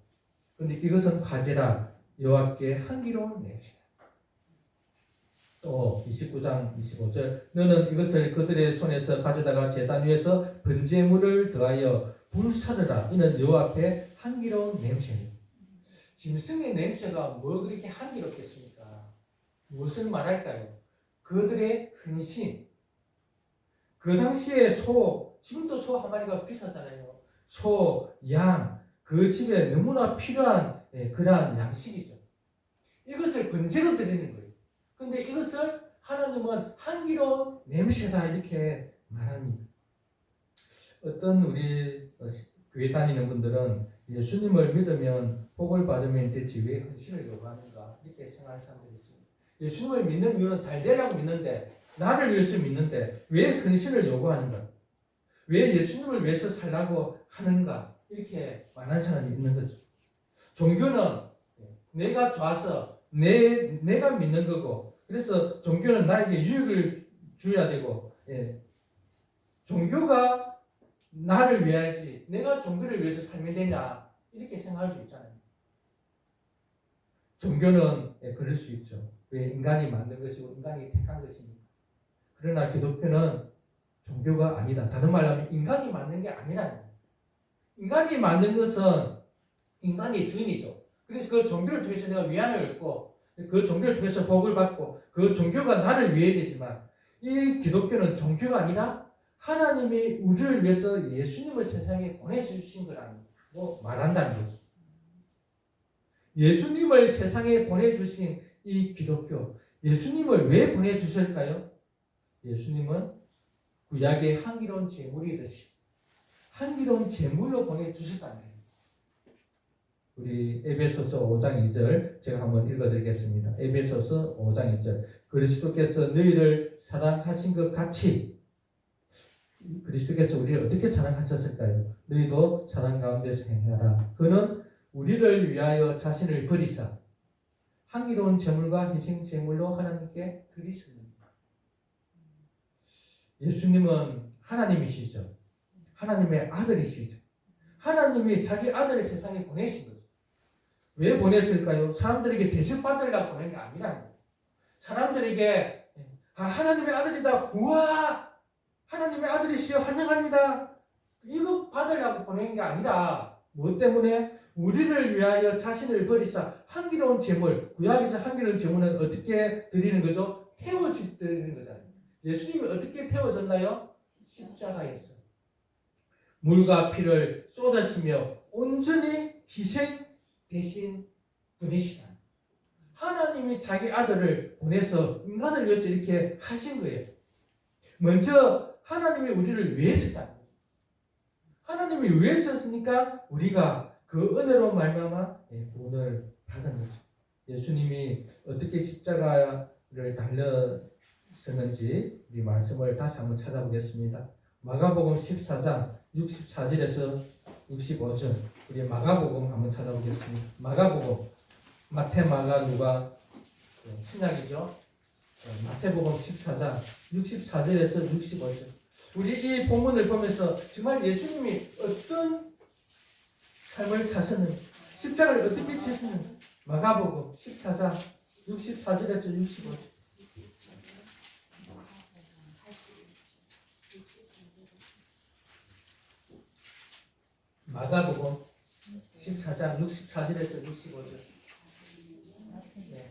그런데 이것은 화제라 여호와께 향기로운 냄새. 또 29장 25절 너는 이것을 그들의 손에서 가져다가 제단 위에서 번제물을 더하여 불사르라. 이는 여호와 앞에 향기로운 냄새니. 짐승의 냄새가 뭐 그렇게 향기롭겠습니까? 무엇을 말할까요? 그들의 헌신. 그 당시에 지금도 소 1마리가 비싸잖아요. 소, 양, 그 집에 너무나 필요한 그러한 양식이죠. 이것을 번제로 드리는 거예요. 근데 이것을 하나님은 향기로운 냄새다 이렇게 말합니다. 어떤 우리 교회 다니는 분들은 예수님을 믿으면 복을 받으면 되지 왜 헌신을 요구하는가 이렇게 생각하는 사람들이 있습니다. 예수님을 믿는 이유는 잘 되려고 믿는데 나를 위해서 믿는데 왜 헌신을 요구하는가? 왜 예수님을 위해서 살라고 하는가? 이렇게 말하는 사람이 있는 거죠. 종교는 내가 좋아서 내가 믿는 거고 그래서 종교는 나에게 유익을 줘야 되고 종교가 나를 위하지 내가 종교를 위해서 살면 되냐 이렇게 생각할 수 있잖아요. 종교는 그럴 수 있죠. 왜 인간이 만든 것이고 인간이 택한 것이니까. 그러나 기독교는 종교가 아니다. 다른 말로 하면 인간이 만든 게 아니라는 거예요. 인간이 만든 것은 인간이 주인이죠. 그래서 그 종교를 통해서 내가 위안을 얻고 그 종교를 통해서 복을 받고 그 종교가 나를 위해 되지만 이 기독교는 종교가 아니라 하나님이 우리를 위해서 예수님을 세상에 보내주신 거라고 말한다는 거죠. 예수님을 세상에 보내주신 이 기독교, 예수님을 왜 보내주실까요? 예수님은 구약의 향기로운 제물이듯이 향기로운 제물로 보내주셨다는 거예요. 우리 에베소서 5장 2절 제가 한번 읽어드리겠습니다. 에베소서 5장 2절 그리스도께서 너희를 사랑하신 것 같이 그리스도께서 우리를 어떻게 사랑하셨을까요? 너희도 사랑 가운데서 행하라. 그는 우리를 위하여 자신을 버리사 향기로운 제물과 희생 제물로 하나님께 드리셨습니다. 예수님은 하나님이시죠. 하나님의 아들이시죠. 하나님이 자기 아들을 세상에 보내신 거죠. 왜 보냈을까요? 사람들에게 대접받으려고 보낸 게 아니라는 거예요. 사람들에게 하나님의 아들이다. 우와! 하나님의 아들이시여 환영합니다. 이거 받으려고 보낸 게 아니라 무엇 때문에? 우리를 위하여 자신을 버리사 향기로운 제물, 구약에서 향기로운 제물은 어떻게 드리는 거죠? 태워지 드리는 거잖아요. 예수님이 어떻게 태워졌나요? 십자가에서. 물과 피를 쏟으시며 온전히 희생 대신 분이시다. 하나님이 자기 아들을 보내서 인간을 위해서 이렇게 하신 거예요. 먼저 하나님이 우리를 위해 썼다. 하나님이 왜 썼으니까 우리가 그 은혜로 말미암아 구원을 받은 거죠. 예수님이 어떻게 십자가를 달렸었는지 우리 말씀을 다시 한번 찾아보겠습니다. 마가복음 14장 64절에서 65절 우리 마가복음 한번 찾아보겠습니다. 마가복음 마태, 마가, 누가 신약이죠. 마태복음 14장 64절에서 65절 우리 이 본문을 보면서 정말 예수님이 어떤 삶을 사셨는지 십자가를 어떻게 지셨는지 마가복음 14장 64절에서 65절 마가복음 14장 64절에서 65절 네.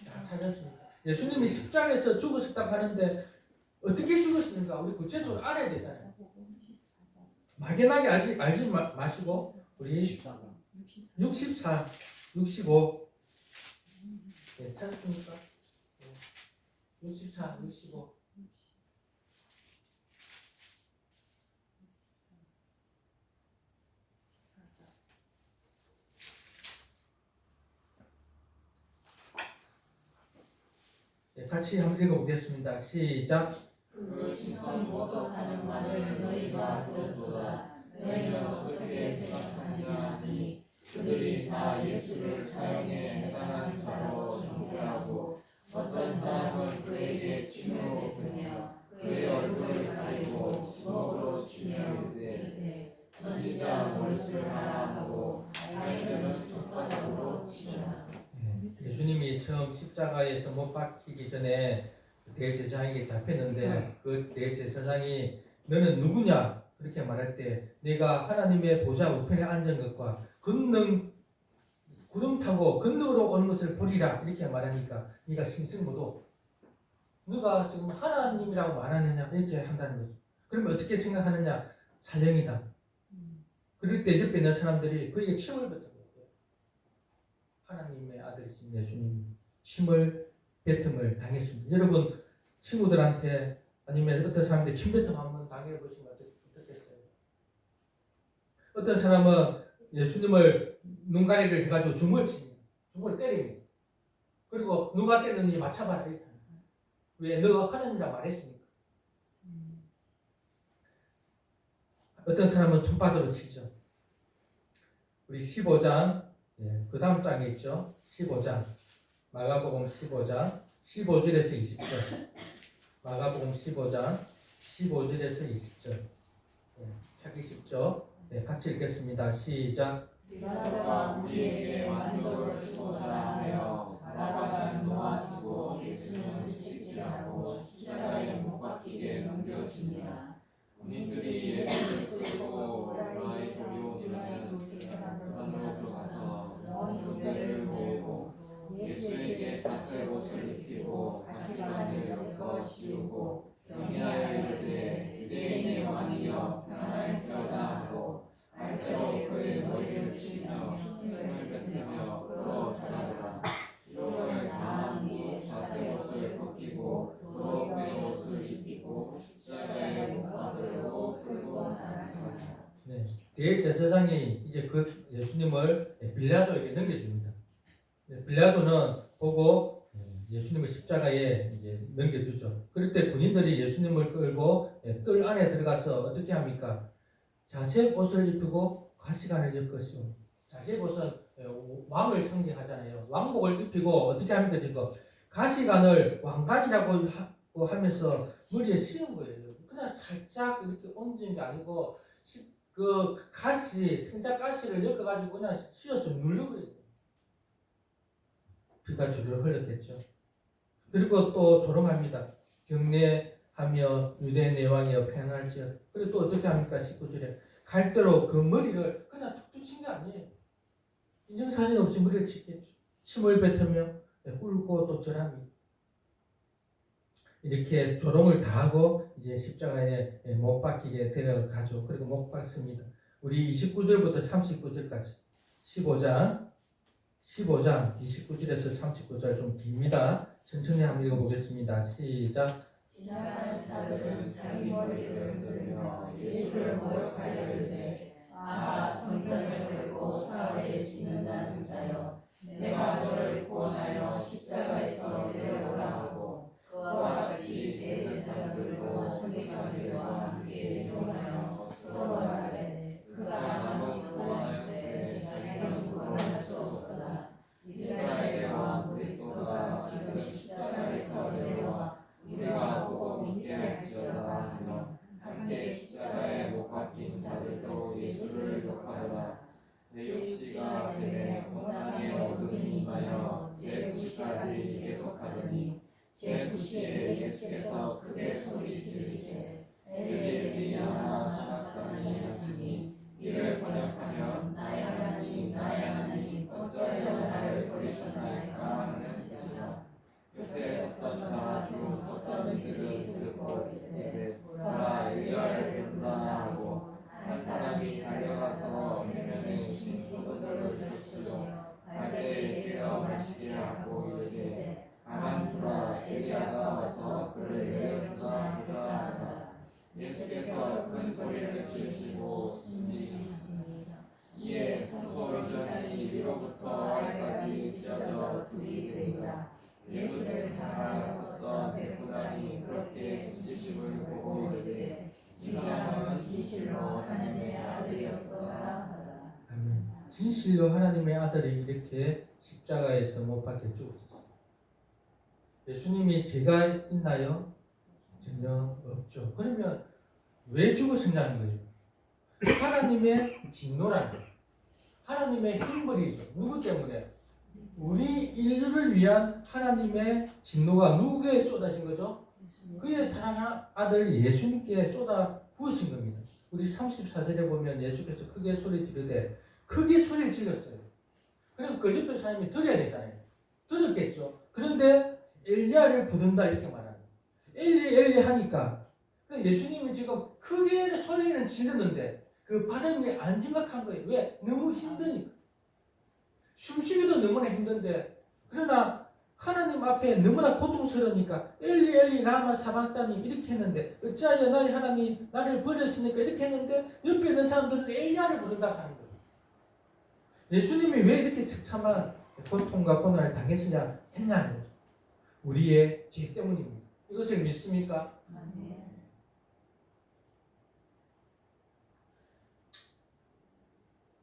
다 찾았습니다. 예수님이 십자가에서 죽으셨다고 하는데 어떻게 죽으셨는가 우리 구체적으로 알아야 되잖아요. 막연하게 알지 마시고 우리 64, 65 네, 찾았습니까? 64, 65 네, 같이 한번 읽어보겠습니다. 시작. 그 시선 모독하는 말을 너희가 들었도다. 너희는 어떻게 생각하느냐 하니 그들이 다 예수를 사형에 해당한 자로 정죄하고 어떤 사람은 그에게 침을 뱉으며 그의 얼굴을 가리고 주먹으로 치며 이르되 선지자 무엇을 하라 하고 아이들은 손바닥으로 치더라. 예수님이 처음 십자가에서 못 박히기 전에 대제사장에게 잡혔는데 그 대제사장이 너는 누구냐 그렇게 말할 때 내가 하나님의 보좌 우편에 앉은 것과 구름 타고 건너로 오는 것을 보리라 이렇게 말하니까 네가 신승모도 누가 지금 하나님이라고 말하느냐 이렇게 한다는 거죠. 그러면 어떻게 생각하느냐 사형이다. 그럴 때 옆에 있는 사람들이 그에게 침을 뱉은 거예요. 하나님의 아들이신 예수님이 침을 뱉음을 당했습니다. 여러분 친구들한테 아니면 어떤 사람들 침뱉음 한번 당해보시면 어떻겠어요? 어떤 사람은 예수님을 눈가리를 해가지고 주먹을 칩니다. 주먹을 때립니다. 그리고 누가 때렸는지 맞춰봐라 이렇게 합니다. 왜? 너가 하나님이라 말했으니까. 어떤 사람은 손바닥으로 치죠. 우리 15장 그 다음 장에 있죠. 15장 마가복음 15장 15절에서 20절 마가복음 15장 15절에서 20절 찾기 쉽죠? 같이 읽겠습니다. 시작. 빌라도가 우리에게 만족을 주고자 하여 바라바는 놓아주고 예수는 채찍질하고 십자가에 못 박히게 넘겨줍니다. 군인들이 예수를 끌고 라이보리온이라는 산으로 들어가서 군대를 모으고 예수에게 낯설 옷을 입히고 가시관을 엮어 씌우고 경외하여 이르되 유대인의 왕이여 평안할지어다 하고 알대로 그의 머리를 치며 침을 뱉으며 또 전하더라. 이름을 다한 후 낯설 옷을 벗기고 또 그의 옷을 입히고 십자가에 못 박으려고 끌고 나가니라. 대제사장이 이제 그 예수님을 빌라도에게 넘겨줍니다. 빌라도는 보고 예수님을 십자가에 이제 넘겨주죠. 그럴 때 군인들이 예수님을 끌고 뜰 안에 들어가서 어떻게 합니까? 자색 옷을 입히고 가시관을 엮으시오. 자색 옷은 왕을 상징하잖아요. 왕복을 입히고 어떻게 합니까? 지금 가시관을 왕관이라고 하면서 머리에 씌운 거예요. 그냥 살짝 이렇게 얹은 게 아니고 그 가시, 생자 가시를 엮어가지고 그냥 씌워서 누르버려요. 피가 줄줄 흘렀겠죠. 그리고 또 조롱합니다. 경례하며 유대인 내왕이여 평안할지어다. 그리고 또 어떻게 합니까? 19절에 갈대로 그 머리를 그냥 툭툭 친 게 아니에요. 인정사진 없이 머리를 치겠죠. 침을 뱉으며 훑고 또 절합니다. 이렇게 조롱을 다하고 이제 십자가에 못 박히게 데려가죠. 그리고 못 박습니다. 우리 29절부터 39절까지 15장 29절에서 39절 좀 깁니다. 천천히 한번 읽어보겠습니다. 시작. 지나가는 자들은 자기 머리를 흔들며 예수를 모욕하여 이르되 아하 성전을 긁고 사흘에 짓는다는 자여 내가 너를 구원하여 십자가에서 내려오라 하고 그와 같이 대제사장들과 서기관들과 함께 용하여 서원하되 그가 나무 구원할 때 자기는 구원할 수 없도다. 이스라엘의 왕 그리스도가 지금 십자가에서 내려와 우리가 보고 믿게 할지어다 하며 함께 십자가에 못 박힌 자들도 예수를 욕하더라. 제6시가 되매 고난의 어둠이 임하여 제9시까지 계속하더니 제9시에 예수께서 크게 소리 지르시되 엘리 라마 사박다니 하시니 이를 번역하면 나의 하나님 나의 하나님 어찌하여 나를 버리셨나이까 하는 뜻이라. 그때 섰던 자 중 어떤 이들이 듣고 이르되 보라 엘리야를 부르라 하고 한 사람이 달려가서 해변에 신 포도를 적시며 갈대에 깨어 마시게 하고 이르되 가만두라 엘리야가 와서 그를 내려주자 하자 하더라. 예수께서 큰 소리를 지르시고 숨지시니라. 이에 성소이전이 위로부터 아래까지 찢어져 둘이 되니라. 예수를 사랑하여서 백부장이 그렇게 숨지심을 보고 이르되 이 사람은 진실로 하나님의 아들이었더라 하더라. 아멘. 진실로 하나님의 아들이 이렇게 십자가에서 못 박혀 죽었어요. 예수님이 죄가 있나요? 전혀 없죠. 그러면 왜 죽으셨냐는 거예요. 하나님의 진노라는 거예요. 하나님의 형벌이죠. 누구 때문에? 우리 인류를 위한 하나님의 진노가 누구에게 쏟아진 거죠? 그의 사랑하는 아들 예수님께 쏟아 부으신 겁니다. 우리 34절에 보면 예수께서 크게 소리 지르되 크게 소리를 질렀어요. 그럼 그 옆에 사람이 들어야 되잖아요. 들었겠죠. 그런데 엘리야를 부른다 이렇게 말하는 엘리 엘리 하니까 예수님이 지금 크게 소리는 지르는데 그 발음이 안 정확한 거예요. 왜? 너무 힘드니까. 숨쉬기도 너무나 힘든데 그러나 하나님 앞에 너무나 고통스러우니까 엘리 엘리 라마 사박다니 이렇게 했는데 어찌하여 나의 하나님 나를 버렸으니까 이렇게 했는데 옆에 있는 사람들은 엘리야를 부른다 하는 거예요. 예수님이 왜 이렇게 처참한 고통과 고난을 당했으냐 했냐는 거죠. 우리의 죄 때문입니다. 이것을 믿습니까?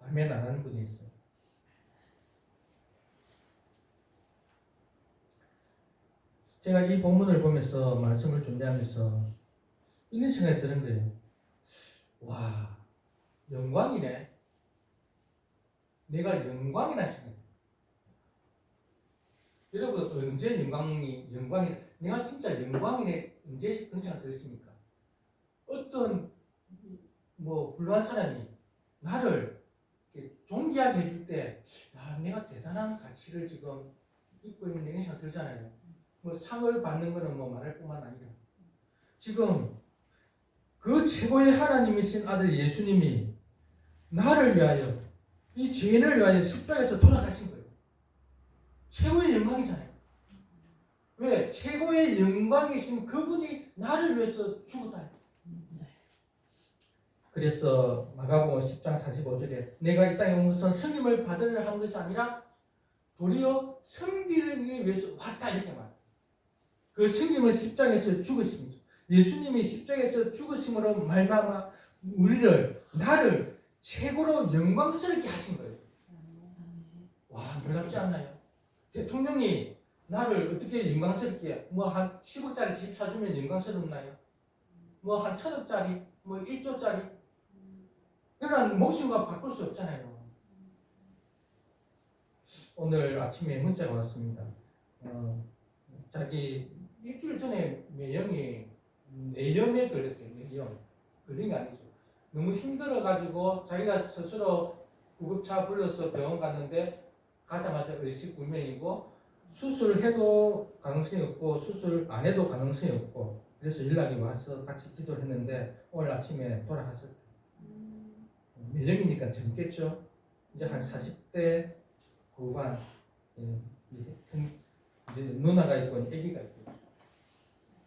아멘 안 하는 분이 있어요. 제가 이 본문을 보면서 말씀을 준비하면서 이런 생각이 드는 거예요. 와, 영광이네. 내가 영광이나 생각해. 여러분 언제 영광이 내가 진짜 영광이네 언제 그런 생각 들었습니까? 어떤 뭐 훌륭한 사람이 나를 이렇게 존귀하게 해줄 때, 야, 내가 대단한 가치를 지금 입고 있는 이런 생각 들잖아요. 뭐 상을 받는 거는 뭐 말할 뿐만 아니라 지금 그 최고의 하나님이신 아들 예수님이 나를 위하여 이 죄인을 위하여 십자가에서 돌아가신 거예요. 최고의 영광이잖아요. 왜? 최고의 영광이신 그분이 나를 위해서 죽었다. 그래서 마가복음 10장 45절에 내가 이 땅에 온 것은 승임을 받으려 한 것이 아니라 도리어 섬기기 위해서 왔다 이렇게 말해요. 그 승임은 십자가에서 죽으심이죠. 예수님이 십자가에서 죽으심으로 말미암아 나를 최고로 영광스럽게 하신 거예요. 와, 놀랍지 않나요? 대통령이 나를 어떻게 영광스럽게 뭐 한 10억짜리 집 사주면 영광스럽나요? 뭐 한 1,000억짜리 뭐 1조짜리 그런 목숨과 바꿀 수 없잖아요. 오늘 아침에 문자가 왔습니다. 자기 일주일 전에 내염에 걸렸대요. 내염. 걸린 게 아니죠. 너무 힘들어가지고 자기가 스스로 구급차 불러서 병원 갔는데 가자마자 의식불명이고 수술해도 가능성이 없고 수술 안 해도 가능성이 없고 그래서 연락이 와서 같이 기도를 했는데 오늘 아침에 돌아갔었대요. 내염이니까 젊겠죠. 이제 한 40대 후반 이제 누나가 있고 아기가 있고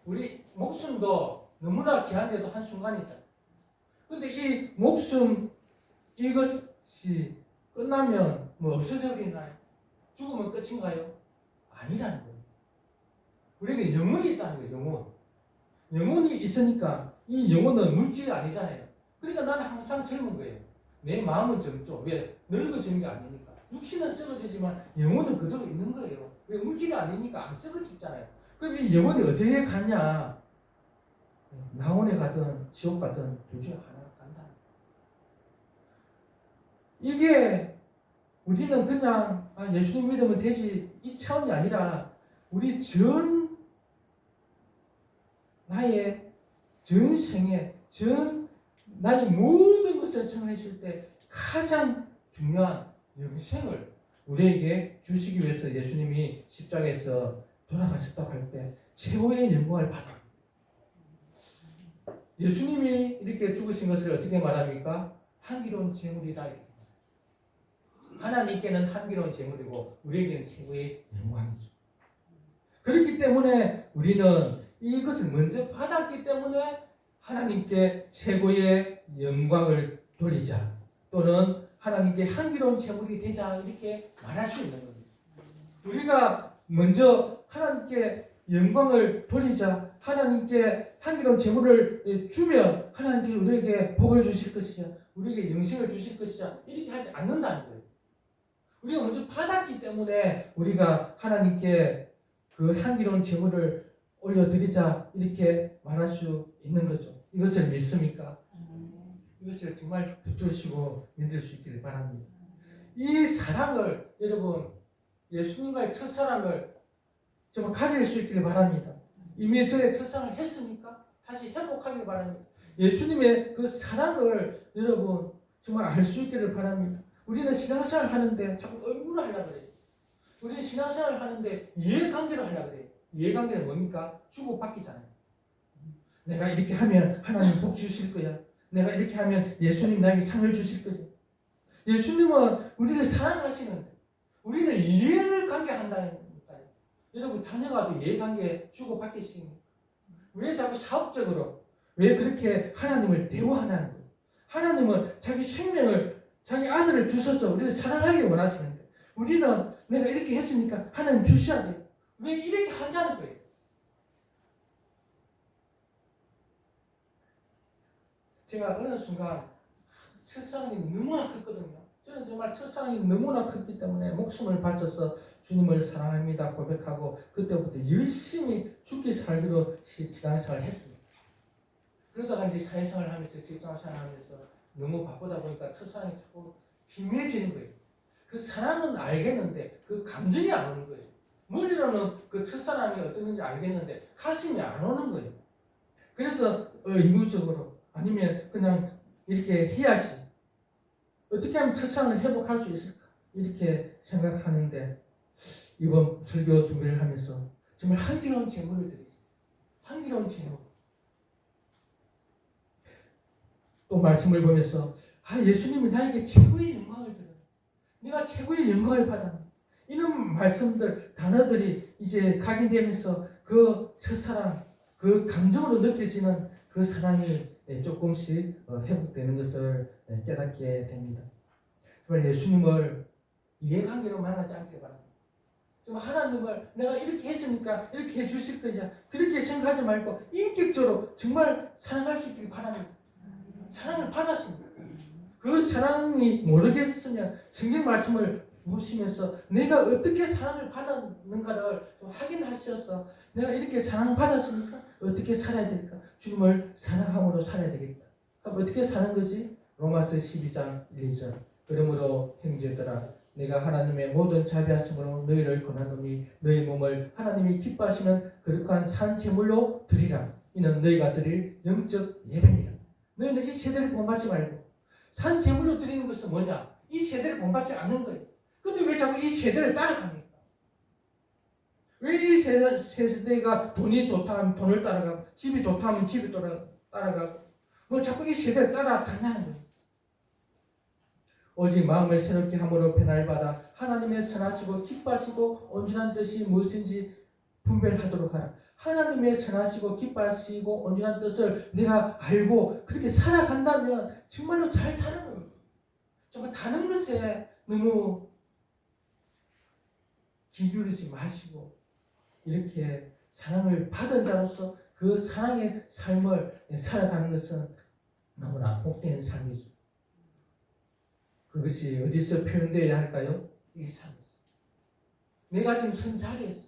우리 목숨도 너무나 귀한데도 한순간이잖아요. 근데 이 목숨 이것이 끝나면 뭐 없어져 버리나요? 죽으면 끝인가요? 아니라는 거예요. 우리에게 영혼이 있다는 거예요. 영혼. 영혼이 있으니까 이 영혼은 물질이 아니잖아요. 그러니까 나는 항상 젊은 거예요. 내 마음은 젊죠. 왜? 늙어지는 게 아니니까. 육신은 썩어지지만 영혼은 그대로 있는 거예요. 왜? 물질이 아니니까 안 썩어지잖아요. 그럼 이 영혼이 어디에 가냐? 낙원에 가든 지옥 가든 둘 중에 하나 간다. 이게 우리는 그냥 예수님 믿으면 되지 이 차원이 아니라 우리 나의 전생에 나의 모든 것을 청하실 때 가장 중요한 영생을 우리에게 주시기 위해서 예수님이 십자가에서 돌아가셨다고 할 때 최고의 영광을 받아. 예수님이 이렇게 죽으신 것을 어떻게 말합니까? 한기로운 제물이다. 하나님께는 한기로운 제물이고 우리에게는 최고의 영광이죠. 그렇기 때문에 우리는 이것을 먼저 받았기 때문에 하나님께 최고의 영광을 돌리자 또는 하나님께 한기로운 제물이 되자 이렇게 말할 수 있는 겁니다. 우리가 먼저 하나님께 영광을 돌리자 하나님께 한기로운 제물을 주면 하나님께 우리에게 복을 주실 것이자 우리에게 영생을 주실 것이자 이렇게 하지 않는다는 거예요. 우리가 먼저 받았기 때문에 우리가 하나님께 그 향기로운 제물을 올려드리자 이렇게 말할 수 있는 거죠. 이것을 믿습니까? 이것을 정말 붙들으시고 믿을 수 있기를 바랍니다. 이 사랑을 여러분 예수님과의 첫사랑을 정말 가질 수 있기를 바랍니다. 이미 전에 첫사랑을 했습니까? 다시 회복하길 바랍니다. 예수님의 그 사랑을 여러분 정말 알 수 있기를 바랍니다. 우리는 신앙생활 하는데 자꾸 의무로 하려고 그래요. 우리는 신앙생활을 하는데 이해관계로 하려고 그래요. 이해관계는 뭡니까? 주고받기잖아요. 내가 이렇게 하면 하나님 복 주실 거야. 내가 이렇게 하면 예수님 나에게 상을 주실 거죠. 예수님은 우리를 사랑하시는데 우리는 이해를 관계한다는 거니까요. 여러분 자녀가 이해관계 주고받기 싫습니까? 왜 자꾸 사업적으로 왜 그렇게 하나님을 대우하냐는 거예요. 하나님은 자기 생명을 자기 아들을 주셔서 우리를 사랑하기 원하시는데 우리는 내가 이렇게 했으니까 하나님 주셔야 돼요. 왜 이렇게 하자는 거예요. 제가 어느 순간 첫사랑이 너무나 컸거든요. 저는 정말 첫사랑이 너무나 컸기 때문에 목숨을 바쳐서 주님을 사랑합니다 고백하고 그때부터 열심히 죽기 살기로 신앙생활을 했습니다. 그러다가 이제 사회생활을 하면서 직장생활을 하면서 너무 바쁘다 보니까 첫사랑이 자꾸 희미해지는 거예요. 그 사랑은 알겠는데 그 감정이 안 오는 거예요. 머리로는 그 첫사랑이 어떤 건지 알겠는데 가슴이 안 오는 거예요. 그래서 의무적으로 아니면 그냥 이렇게 해야지 어떻게 하면 첫사랑을 회복할 수 있을까 이렇게 생각하는데 이번 설교 준비를 하면서 정말 한기로운 제물을 드리죠. 한기로운 제물. 또 말씀을 보면서 예수님이 나에게 최고의 영광을 드려요. 내가 최고의 영광을 받아. 이런 말씀들 단어들이 이제 각인되면서 그 첫사랑 그 감정으로 느껴지는 그 사랑이 조금씩 회복되는 것을 깨닫게 됩니다. 정말 예수님을 이해관계로 만나지 않길 바랍니다. 정말 하나님을 내가 이렇게 했으니까 이렇게 해주실 거냐 그렇게 생각하지 말고 인격적으로 정말 사랑할 수 있길 바랍니다. 사랑을 받았습니다. 그 사랑이 모르겠으면 성경 말씀을 보시면서 내가 어떻게 사랑을 받았는가를 좀 확인하셔서 내가 이렇게 사랑을 받았으니까 어떻게 살아야 될까? 주님을 사랑함으로 살아야 되겠다. 그럼 어떻게 사는 거지? 로마서 12장 1절 그러므로 형제들아 내가 하나님의 모든 자비하심으로 너희를 권하노니 너희 몸을 하나님이 기뻐하시는 거룩한 산 제물로 드리라. 이는 너희가 드릴 영적 예배니라. 너희는 이 세대를 본받지 말고 산 제물로 드리는 것은 뭐냐? 이 세대를 본받지 않는 거예요. 근데 왜 자꾸 이 세대를 따라갑니까? 왜 이 세대가 돈이 좋다 하면 돈을 따라가고 집이 좋다 하면 집이 따라가고 뭐 자꾸 이 세대를 따라간다는 거예요. 오직 마음을 새롭게 함으로 변화를 받아 하나님의 선하시고 기뻐하시고 온전한 뜻이 무엇인지 분별하도록 하라. 하나님의 선하시고 기뻐하시고 온전한 뜻을 내가 알고 그렇게 살아간다면 정말로 잘 사는 겁니다. 정말 다른 것에 너무 기울이지 마시고 이렇게 사랑을 받은 자로서 그 사랑의 삶을 살아가는 것은 너무나 복된 삶이죠. 그것이 어디서 표현되어야 할까요? 일상에서. 내가 지금 선 자리에서.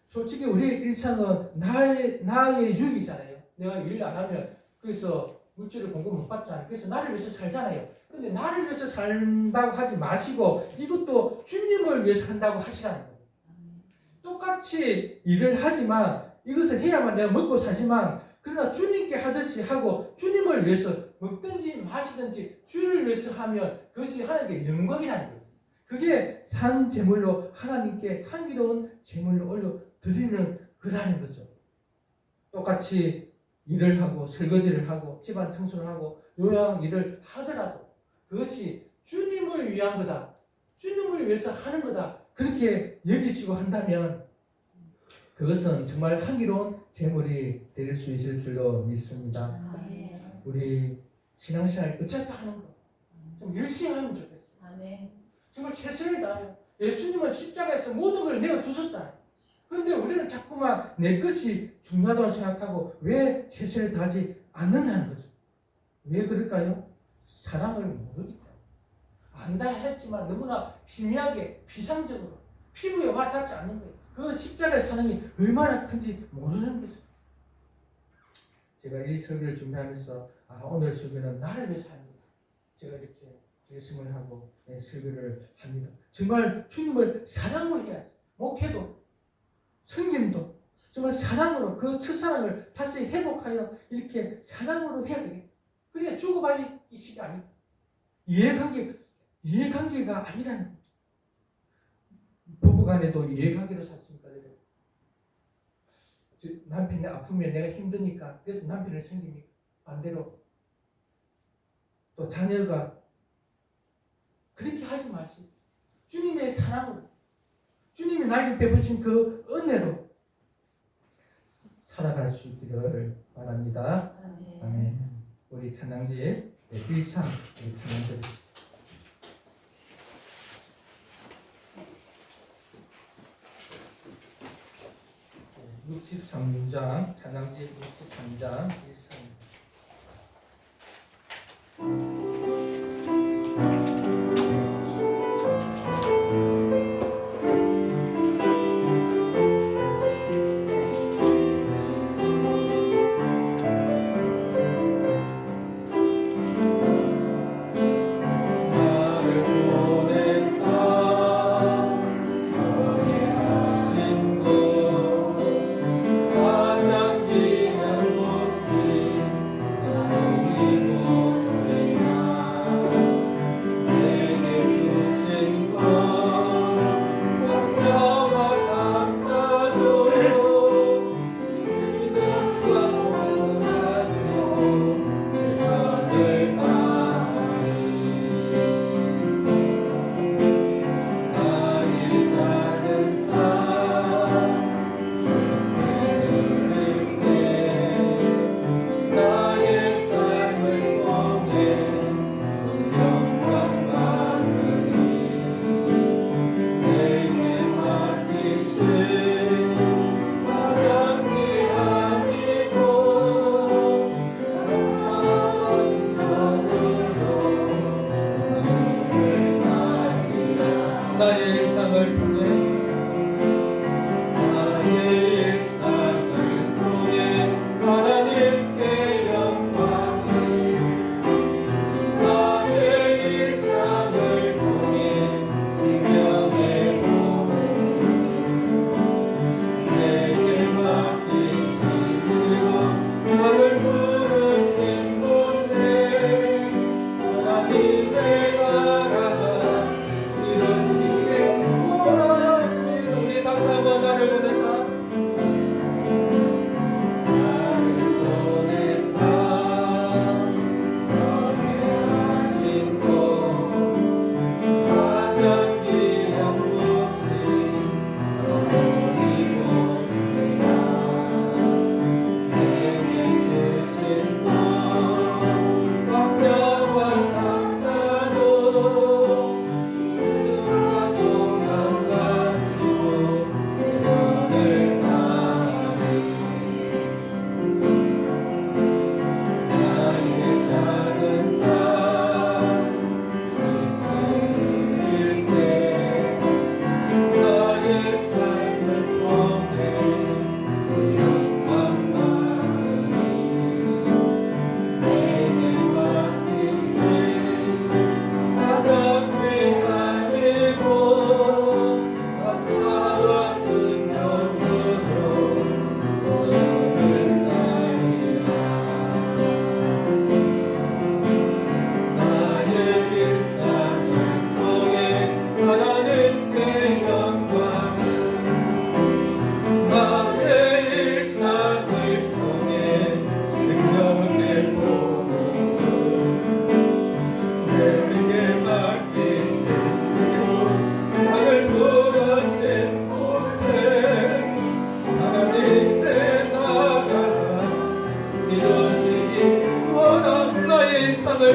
솔직히 우리의 일상은 나의 유익이잖아요. 내가 일 안 하면 그래서 물질을 공급 못 받잖아요. 그래서 나를 위해서 살잖아요. 그런데 나를 위해서 산다고 하지 마시고 이것도 주님을 위해서 한다고 하시라는 거예요. 똑같이 일을 하지만 이것을 해야만 내가 먹고 사지만 그러나 주님께 하듯이 하고 주님을 위해서 먹든지 마시든지 주를 위해서 하면 그것이 하나님께 영광이라는 거예요. 그게 산 제물로 하나님께 향기로운 제물로 올려 드리는 거라는 거죠. 똑같이 일을 하고 설거지를 하고 집안 청소를 하고 요양 일을 하더라도 그것이 주님을 위한 거다. 주님을 위해서 하는 거다. 그렇게 여기시고 한다면 그것은 정말 향기로운 제물이 될 수 있을 줄로 믿습니다. 우리 신앙생활 어차피 하는 거 좀 열심히 하면 좋겠어요. 정말 최선을 다해요. 예수님은 십자가에서 모든 걸 내어주셨잖아요. 그런데 우리는 자꾸만 내 것이 중요하다고 생각하고 왜 최선을 다하지 않는다는 거죠. 왜 그럴까요? 사랑을 모르기 때문에. 안다 했지만 너무나 희미하게 피상적으로 피부에 와닿지 않는 거예요. 그 십자가의 사랑이 얼마나 큰지 모르는 거죠. 제가 이 설교를 준비하면서 오늘 설교는 나를 위해서 합니다. 제가 이렇게 결심을 하고 설교를 합니다. 정말 주님을 사랑으로 해야지. 목회도 성김도 정말 사랑으로 그 첫사랑을 다시 회복하여 이렇게 사랑으로 해야 되겠다. 그래야 주고받기식이 아니다. 이해관계가 아니라는 거예요. 부부간에도 이해관계로 샀습니까? 남편이 아프면 내가 힘드니까 그래서 남편을 챙깁니까? 반대로 또 자녀가 그렇게 하지 마시고 주님의 사랑으로 주님이 나에게 베푸신 그 은혜로 살아갈 수 있기를 바랍니다. 아멘. 우리 찬양지 일상 우리 찬양지 63장 찬양지 63장 1상 가장 귀한 곳이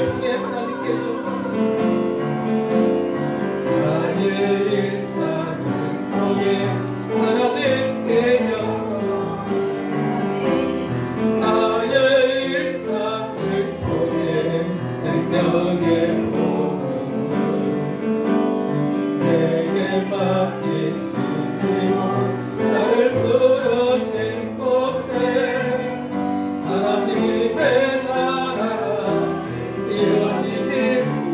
삶을 통해 하나님께 나의 일상을 통해 하나님께 영광 나의 일상을 통해 생명의 복음을 내게 맡기시고 나를 부르신 곳에 하나님의 나라가 이루어지길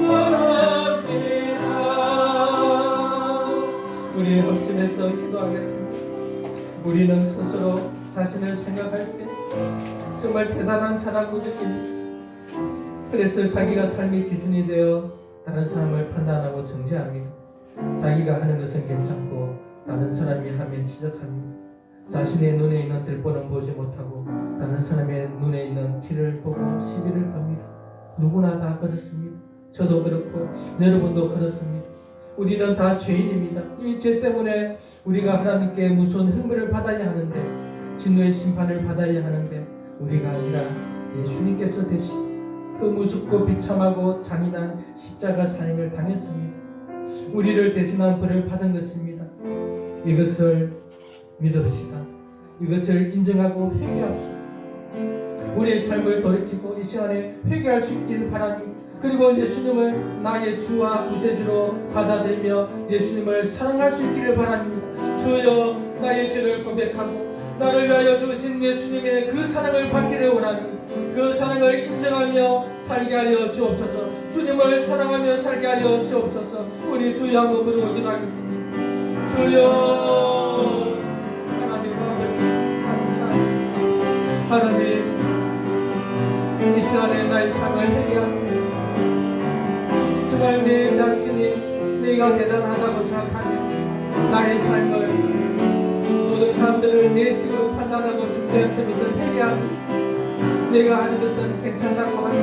원합니다. 우리 합심해서 기도하겠습니다. 우리는 스스로 자신을 생각할 때 정말 대단한 자라고 느낍니다. 그래서 자기가 삶의 기준이 되어 다른 사람을 판단하고 정죄합니다. 자기가 하는 것은 괜찮고 다른 사람이 하면 지적합니다. 자신의 눈에 있는 들보는 보지 못하고 다른 사람의 눈에 있는 티를 보고 시비를 겁니다. 누구나 다 그렇습니다. 저도 그렇고 여러분도 그렇습니다. 우리는 다 죄인입니다. 이 죄 때문에 우리가 하나님께 무서운 형벌을 받아야 하는데, 진노의 심판을 받아야 하는데, 우리가 아니라 예수님께서 대신 그 무섭고 비참하고 잔인한 십자가 사형을 당했습니다. 우리를 대신한 벌을 받은 것입니다. 이것을 믿읍시다. 이것을 인정하고 회개합시다. 우리의 삶을 돌이키고 이 시간에 회개할 수 있기를 바랍니다. 그리고 예수님을 나의 주와 구세주로 받아들이며 예수님을 사랑할 수 있기를 바랍니다. 주여, 나의 죄를 고백하고 나를 위하여 주신 예수님의 그 사랑을 받기를 원합니다. 그 사랑을 인정하며 살게 하여 주옵소서. 주님을 사랑하며 살게 하여 주옵소서. 우리 주여 한번 부르고 기도하겠습니다. 주여, 하나님 아버지 감사합니다. 하나님, 이 시간에 나의 삶을 회개합니다. 정말 내 자신이 내가 대단하다고 생각하며 나의 삶을 모든 사람들을 내 식으로 판단하고 중대했던 것을 회개합니다. 내가 하는 것은 괜찮다고 하며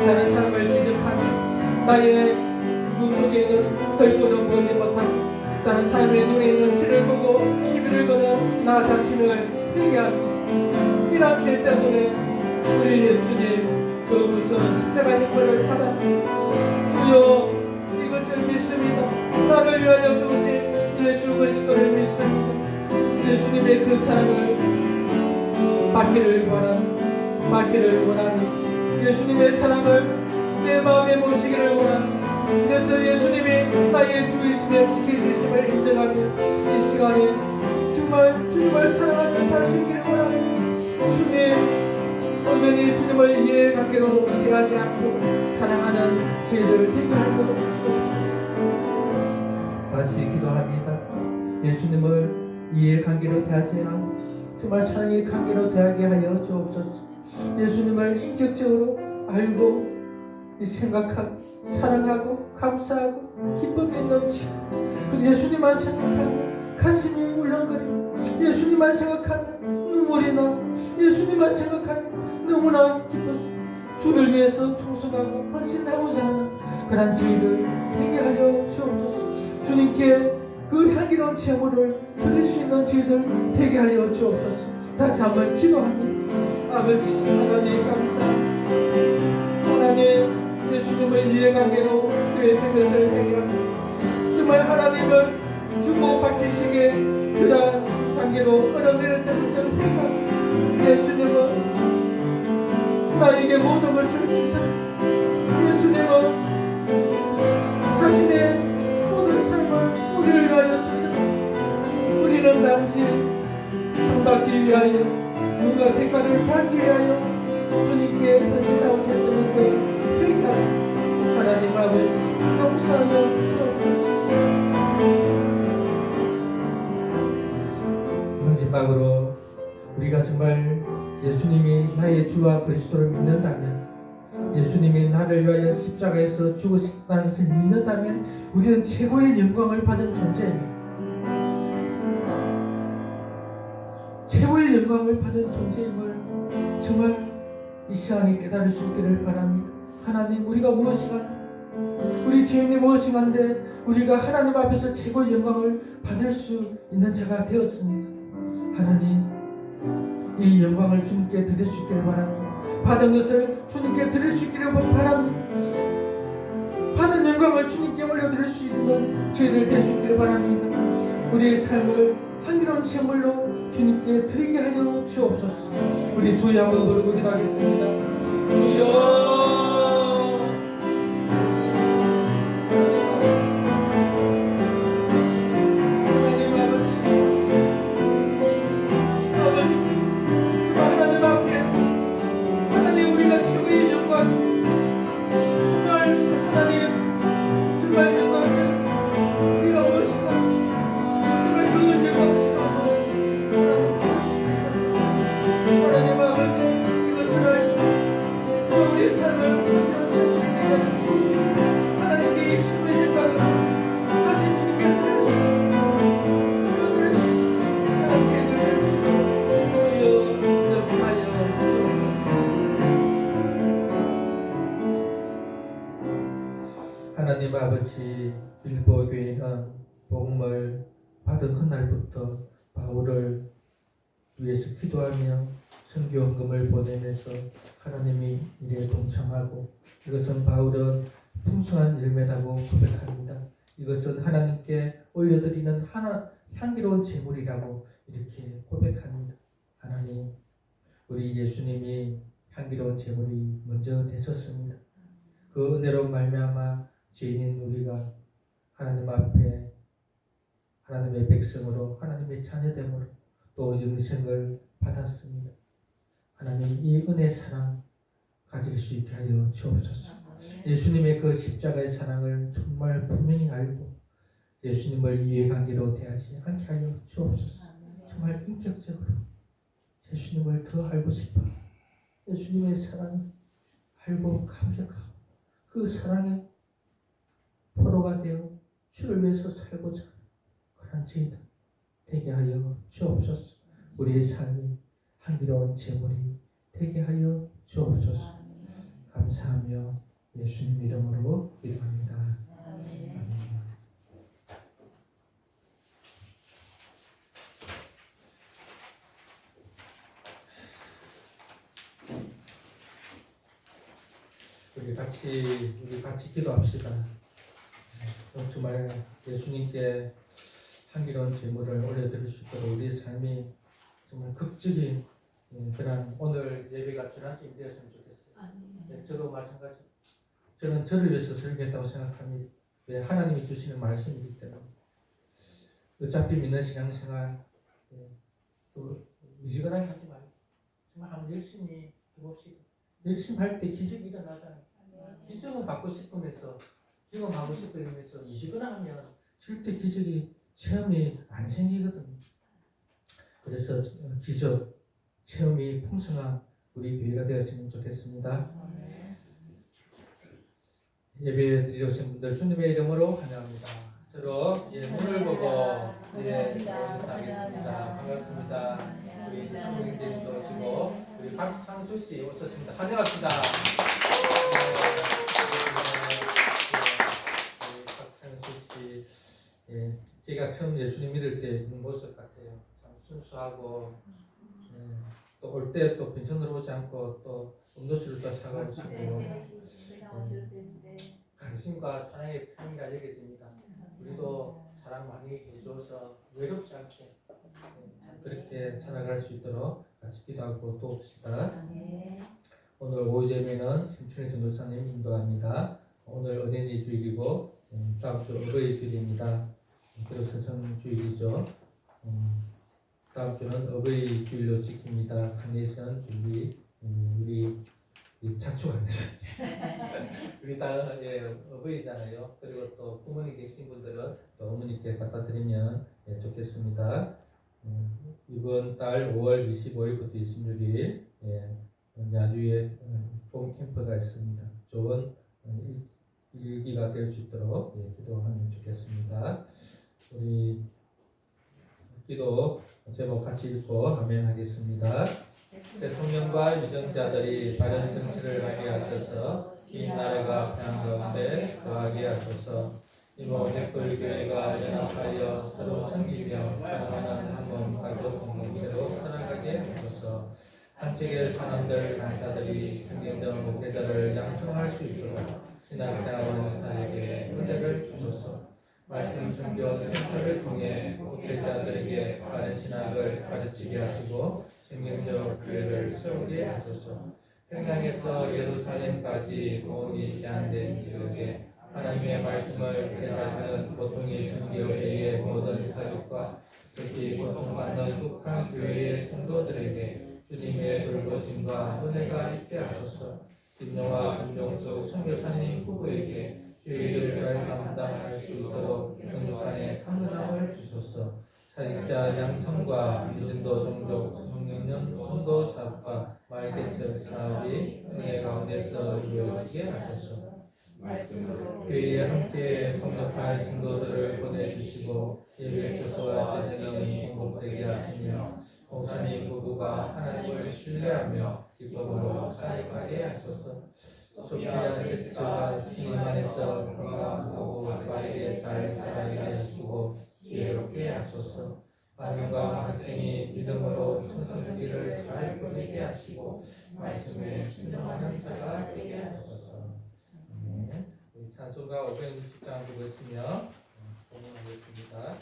다른 사람을 지적하며 나의 눈 속에 있는 덜보는 보지 못하고 다른 사람의 눈에 있는 티를 보고 시비를 거는 나 자신을 회개합니다. 이런 죄 때문에 우리 예수님 그 무서운 십자가 형벌을 받았습니다. 주여, 이것을 믿습니다. 나를 위하여 주신 예수 그리스도를 믿습니다. 예수님의 그 사랑을 받기를 원하니 예수님의 사랑을 내 마음에 모시기를 원하니, 그래서 예수님이 나의 주이심에 목회주심을 인정하며 이 시간에 정말 주님을 사랑하며 살 수 있기를 원하니 주님, 온전히 주님을 이해관계로 대하지 않고 사랑하는 죄를 해결하도록 주옵소서. 다시 기도합니다. 예수님을 이해관계로 대하지 않고 정말 사랑의 관계로 대하게 하여 주옵소서. 예수님을 인격적으로 알고 생각하고 사랑하고 감사하고 기쁨이 넘치고 그 예수님만 생각하고 가슴이 울렁거리고 예수님만 생각하며 눈물이 나 예수님만 생각하며 너무나 기뻐서 주를 위해서 충성하고 헌신하고자 하는 그런 저희를 회개하여 주옵소서. 주님께 그 향기로운 제물을 드릴 수 있는 저희들 되게 하여 주옵소서. 다시 한번 기도합니다. 아버지 하나님 감사합니다. 하나님, 예수님을 이해관계로 되었던 것을 회개합니다. 정말 하나님을 주고받기식의 그러한 관계로 끌어내렸던 것을 회개합니다. 예수님은 나에게 모든 것을 주셨습니다. 예수님은 자신의 모든 삶을 우리를 위하여 주셨습니다. 우리는 단지 상받기 위하여 누가 대가를 받기 위하여 주님께 헌신하고 했던 것을 회개합니다. 하나님 아버지 용서하여 주옵소서. 마지막으로 우리가 정말 예수님이 나의 주와 그리스도를 믿는다면, 예수님이 나를 위하여 십자가에서 죽으셨다는 것을 믿는다면 우리는 최고의 영광을 받은 존재입니다. 최고의 영광을 받은 존재임을 정말 이 시간에 깨달을 수 있기를 바랍니다. 하나님, 우리가 무엇인가, 우리 죄인이 무엇인가인데 우리가 하나님 앞에서 최고의 영광을 받을 수 있는 자가 되었습니다. 하나님, 이 영광을 주님께 드릴 수 있기를 바랍니다. 받은 것을 주님께 드릴 수 있기를 바랍니다. 받은 영광을 주님께 올려드릴 수 있는 저희들 될 수 있기를 바랍니다. 우리의 삶을 향기로운 제물로 주님께 드리게 하여 주옵소서. 우리 주여 한번 부르고 기도하겠습니다. 주여 하나님 아버지, 빌보 교회는 복음을 받은 그날부터 바울을 위해서 기도하며 선교 헌금을 보내면서 하나님이 일에 동참하고, 이것은 바울은 풍성한 열매라고 고백합니다. 이것은 하나님께 올려드리는 향기로운 제물이라고 이렇게 고백합니다. 하나님, 우리 예수님이 향기로운 제물이 먼저 되셨습니다. 그 은혜로 말미암아 죄인인 우리가 하나님 앞에 하나님의 백성으로 하나님의 자녀됨으로 또 영생을 받았습니다. 하나님, 이 은혜 사랑 가질 수 있게 하여 주옵소서. 예수님의 그 십자가의 사랑을 정말 분명히 알고 예수님을 이해관계로 대하지 않게 하여 주옵소서. 정말 인격적으로 예수님을 더 알고 싶어 예수님의 사랑을 알고 감격하고 그 사랑의 포로가 되어 주를 위해서 살고자 그런 저희들 되게 하여 주옵소서. 우리의 삶이 향기로운 제물이 되게 하여 주옵소서. 감사하며 예수님 이름으로 기도합니다. 아멘. 우리 같이 기도합시다. 정말 예수님께 향기로운 제물을 올려드릴 수 있도록 우리의 삶이 정말 극적인 그런 오늘 예배가 전환점이 되었으면 좋겠어요. 저도 마찬가지. 저는 저를 위해서 설교했다고 생각합니다. 왜? 하나님이 주시는 말씀이기 때문에. 어차피 믿는 신앙생활 또 미지근하게 하지 말고 정말 한번 열심히 해봅시다. 열심히 할 때 기적이 일어나잖아요. 기적은 받고 싶으면서 경험하고 싶으면서 미지근하면 절대 기적이 체험이 안 생기거든요. 그래서 기적 체험이 풍성한 우리 교회가 되었으면 좋겠습니다. 예배 드리신 분들 주님의 이름으로 환영합니다. 서로 눈을 보고 인사하겠습니다. 반갑습니다. 우리 성도님들도 오시고 우리 박상수 씨 오셨습니다. 환영합니다. 박상수 씨, 제가 처음 예수님 믿을 때 있는 모습 같아요. 참 순수하고 또 올 때 또 빈손으로 오지 않고 또 음료수를 또 사가오시고 관심과 사랑의 편이라 여겨집니다. 우리도 사랑 많이 해줘서 외롭지 않게 그렇게 살아갈 수 있도록 같이 기도하고 도웁시다. 오늘 오후 예배는 심춘희 전도사님 인도합니다. 오늘 어린이 주일이고 다음 주 어버이 주일입니다. 그리고 서성주일이죠. 다음 주는 어버이 주일로 지킵니다. 카네이션 준비 우리 착축하면서 우리 다 어버이잖아요. 그리고 또 부모님 계신 분들은 또 어머니께 갖다 드리면 좋겠습니다. 이번 달 5월 25일부터 26일 야주에 봄 캠프가 있습니다. 좋은 일기가 될 수 있도록 기도하면 좋겠습니다. 우리 기도 제목 같이 읽고 아멘 하겠습니다. 대통령과 유정자들이 바른 정치를 하게 하셔서 이 나라가 평안 가운데 거하게 하소서. 이모 댓글교회가 연합하여 서로 섬기며 사랑하는 한 몸 가족 공동체로 살아가게 하소서. 한쪽의 사람들 강사들이 생명적 목회자를 양성할 수 있도록 신학대학원 사역에 은혜를 주소서. 말씀 선교 센터를 통해 목회자들에게 바른 신학을 가르치게 하시고 생명적 교회를 세우게 하소서. 평양에서 예루살렘까지 모험이 제한된 지역에 하나님의 말씀을 전하는 보통의 선교회의 모든 사역과 특히 고통받는 북한 교회의 성도들에게 주님의 돌보심과 은혜가 있게 하소서. 김영화, 김종수 선교사님 부부에게 교회를 잘 감당할 수 있도록 영육간의 강건함을 주소서. 사직자 양성과 유진도 종족 청년년 선도 사업과 말개척 사업이 은혜 가운데서 이루어지게 하소서. 교회에 함께 동역할 성도들을 보내주시고 예배 처소와 재정이 공급되게 하시며 목사님 부부가 하나님을 신뢰하며 기쁨으로 사역하게 하소서. 소피아 시스터가 주님 안에서 건강하고 바르게 잘 자라게 하시고 지혜롭게 하소서. 마녀가 학생이 믿음으로 청소년기를 잘 보내게 하시고 말씀에 순종하는 자가 되게 하소서. 우리 찬송가 560장 보고 있으며 공헌하겠습니다.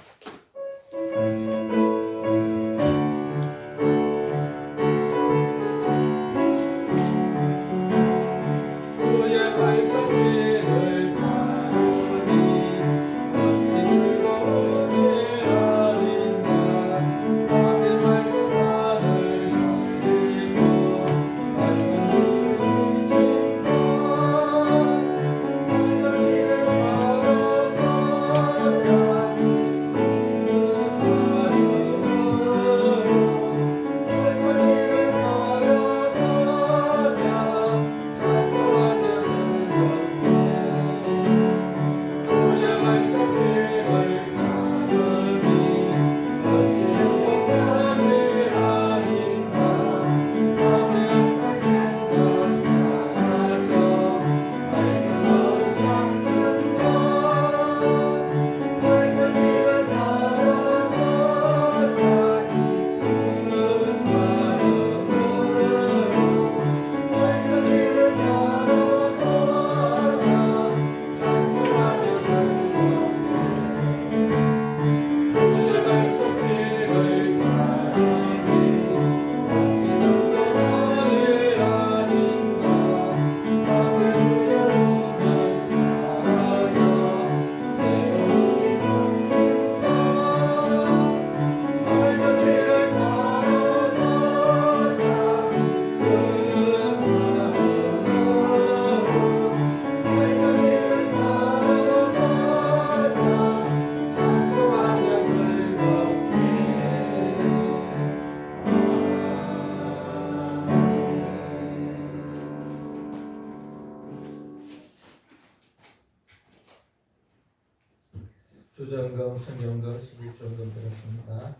주정금, 성경금, 11조금 들었습니다.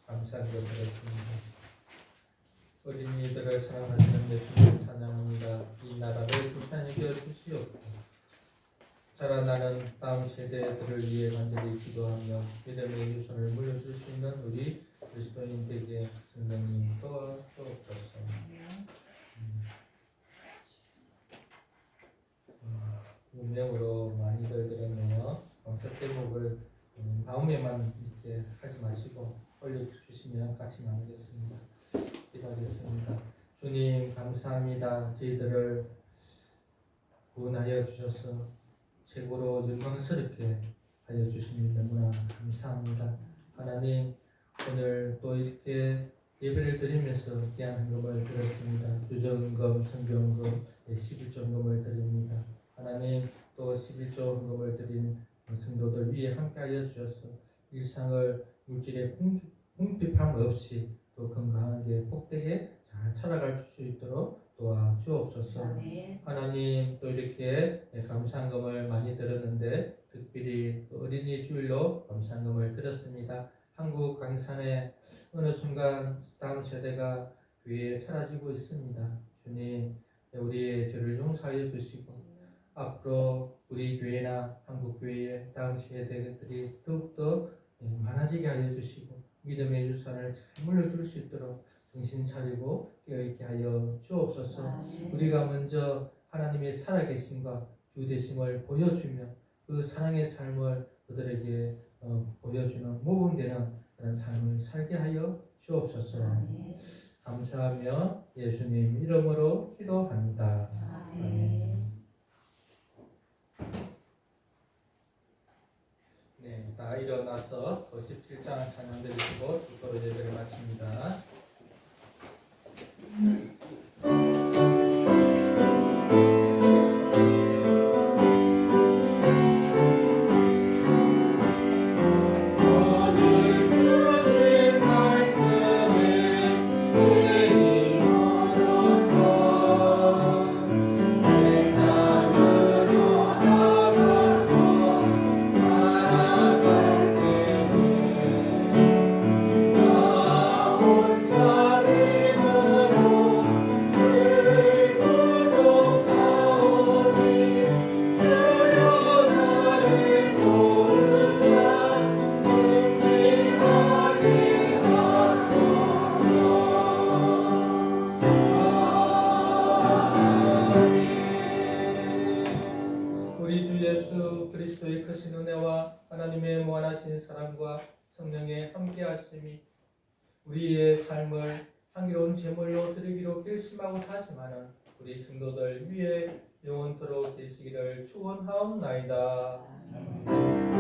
감사하게 들었습니다. 어린이들을 사랑하시는 예수님 찬양합니다. 이 나라를 불편히 여겨 주시옵고 자라나는 다음 세대들을 위해 간절히 기도하며 믿음의 유산을 물려줄 수 있는 우리 그리스도인들에게 성령님 도와주옵소서. 운명으로 많이들 들었네요. 감사 제목을 다음에만 이렇게 하지 마시고 올려주시면 같이 나누겠습니다. 기도하겠습니다. 주님 감사합니다. 저희들을 구원하여 주셔서 최고로 영광스럽게 하여 주시니 너무나 감사합니다. 하나님 오늘 또 이렇게 예배를 드리면서 귀한 헌금을 드렸습니다. 주정금, 성경금, 11조금을 드립니다. 하나님 또 11조 헌금을 드린 성도들 위에 함께하여 주셔서 일상을 물질의 궁핍함 없이 또 건강하게 복되게 잘 살아갈 수 있도록 도와주옵소서. 하나님 또 이렇게 감사헌금을 많이 드렸는데 특별히 어린이 주일로 감사헌금을 드렸습니다. 한국 강산에 어느 순간 다음 세대가 교회에 사라지고 있습니다. 주님 우리의 죄를 용서하여 주시고 앞으로 우리 교회나 한국 교회의 다음 세대들이 더욱더 많아지게 하여 주시고 믿음의 유산을 잘 물려줄 수 있도록 정신 차리고 깨어있게 하여 주옵소서. 아멘. 우리가 먼저 하나님의 살아계심과 주되심을 보여주며 그 사랑의 삶을 그들에게 보여주는 모범되는 그런 삶을 살게 하여 주옵소서. 아멘. 감사하며 예수님 이름으로 기도합니다. 아멘. 네, 다 일어나서 17장 찬양 드리시고 주거로 예배를 마칩니다. 우리 주 예수 그리스도의 크신 은혜와 하나님의 무한하신 사랑과 성령의 함께하심이 우리의 삶을 향기로운 제물로 드리기로 결심하고 다짐하는 우리 성도들 위에 영원토록 되시기를 축원하옵나이다.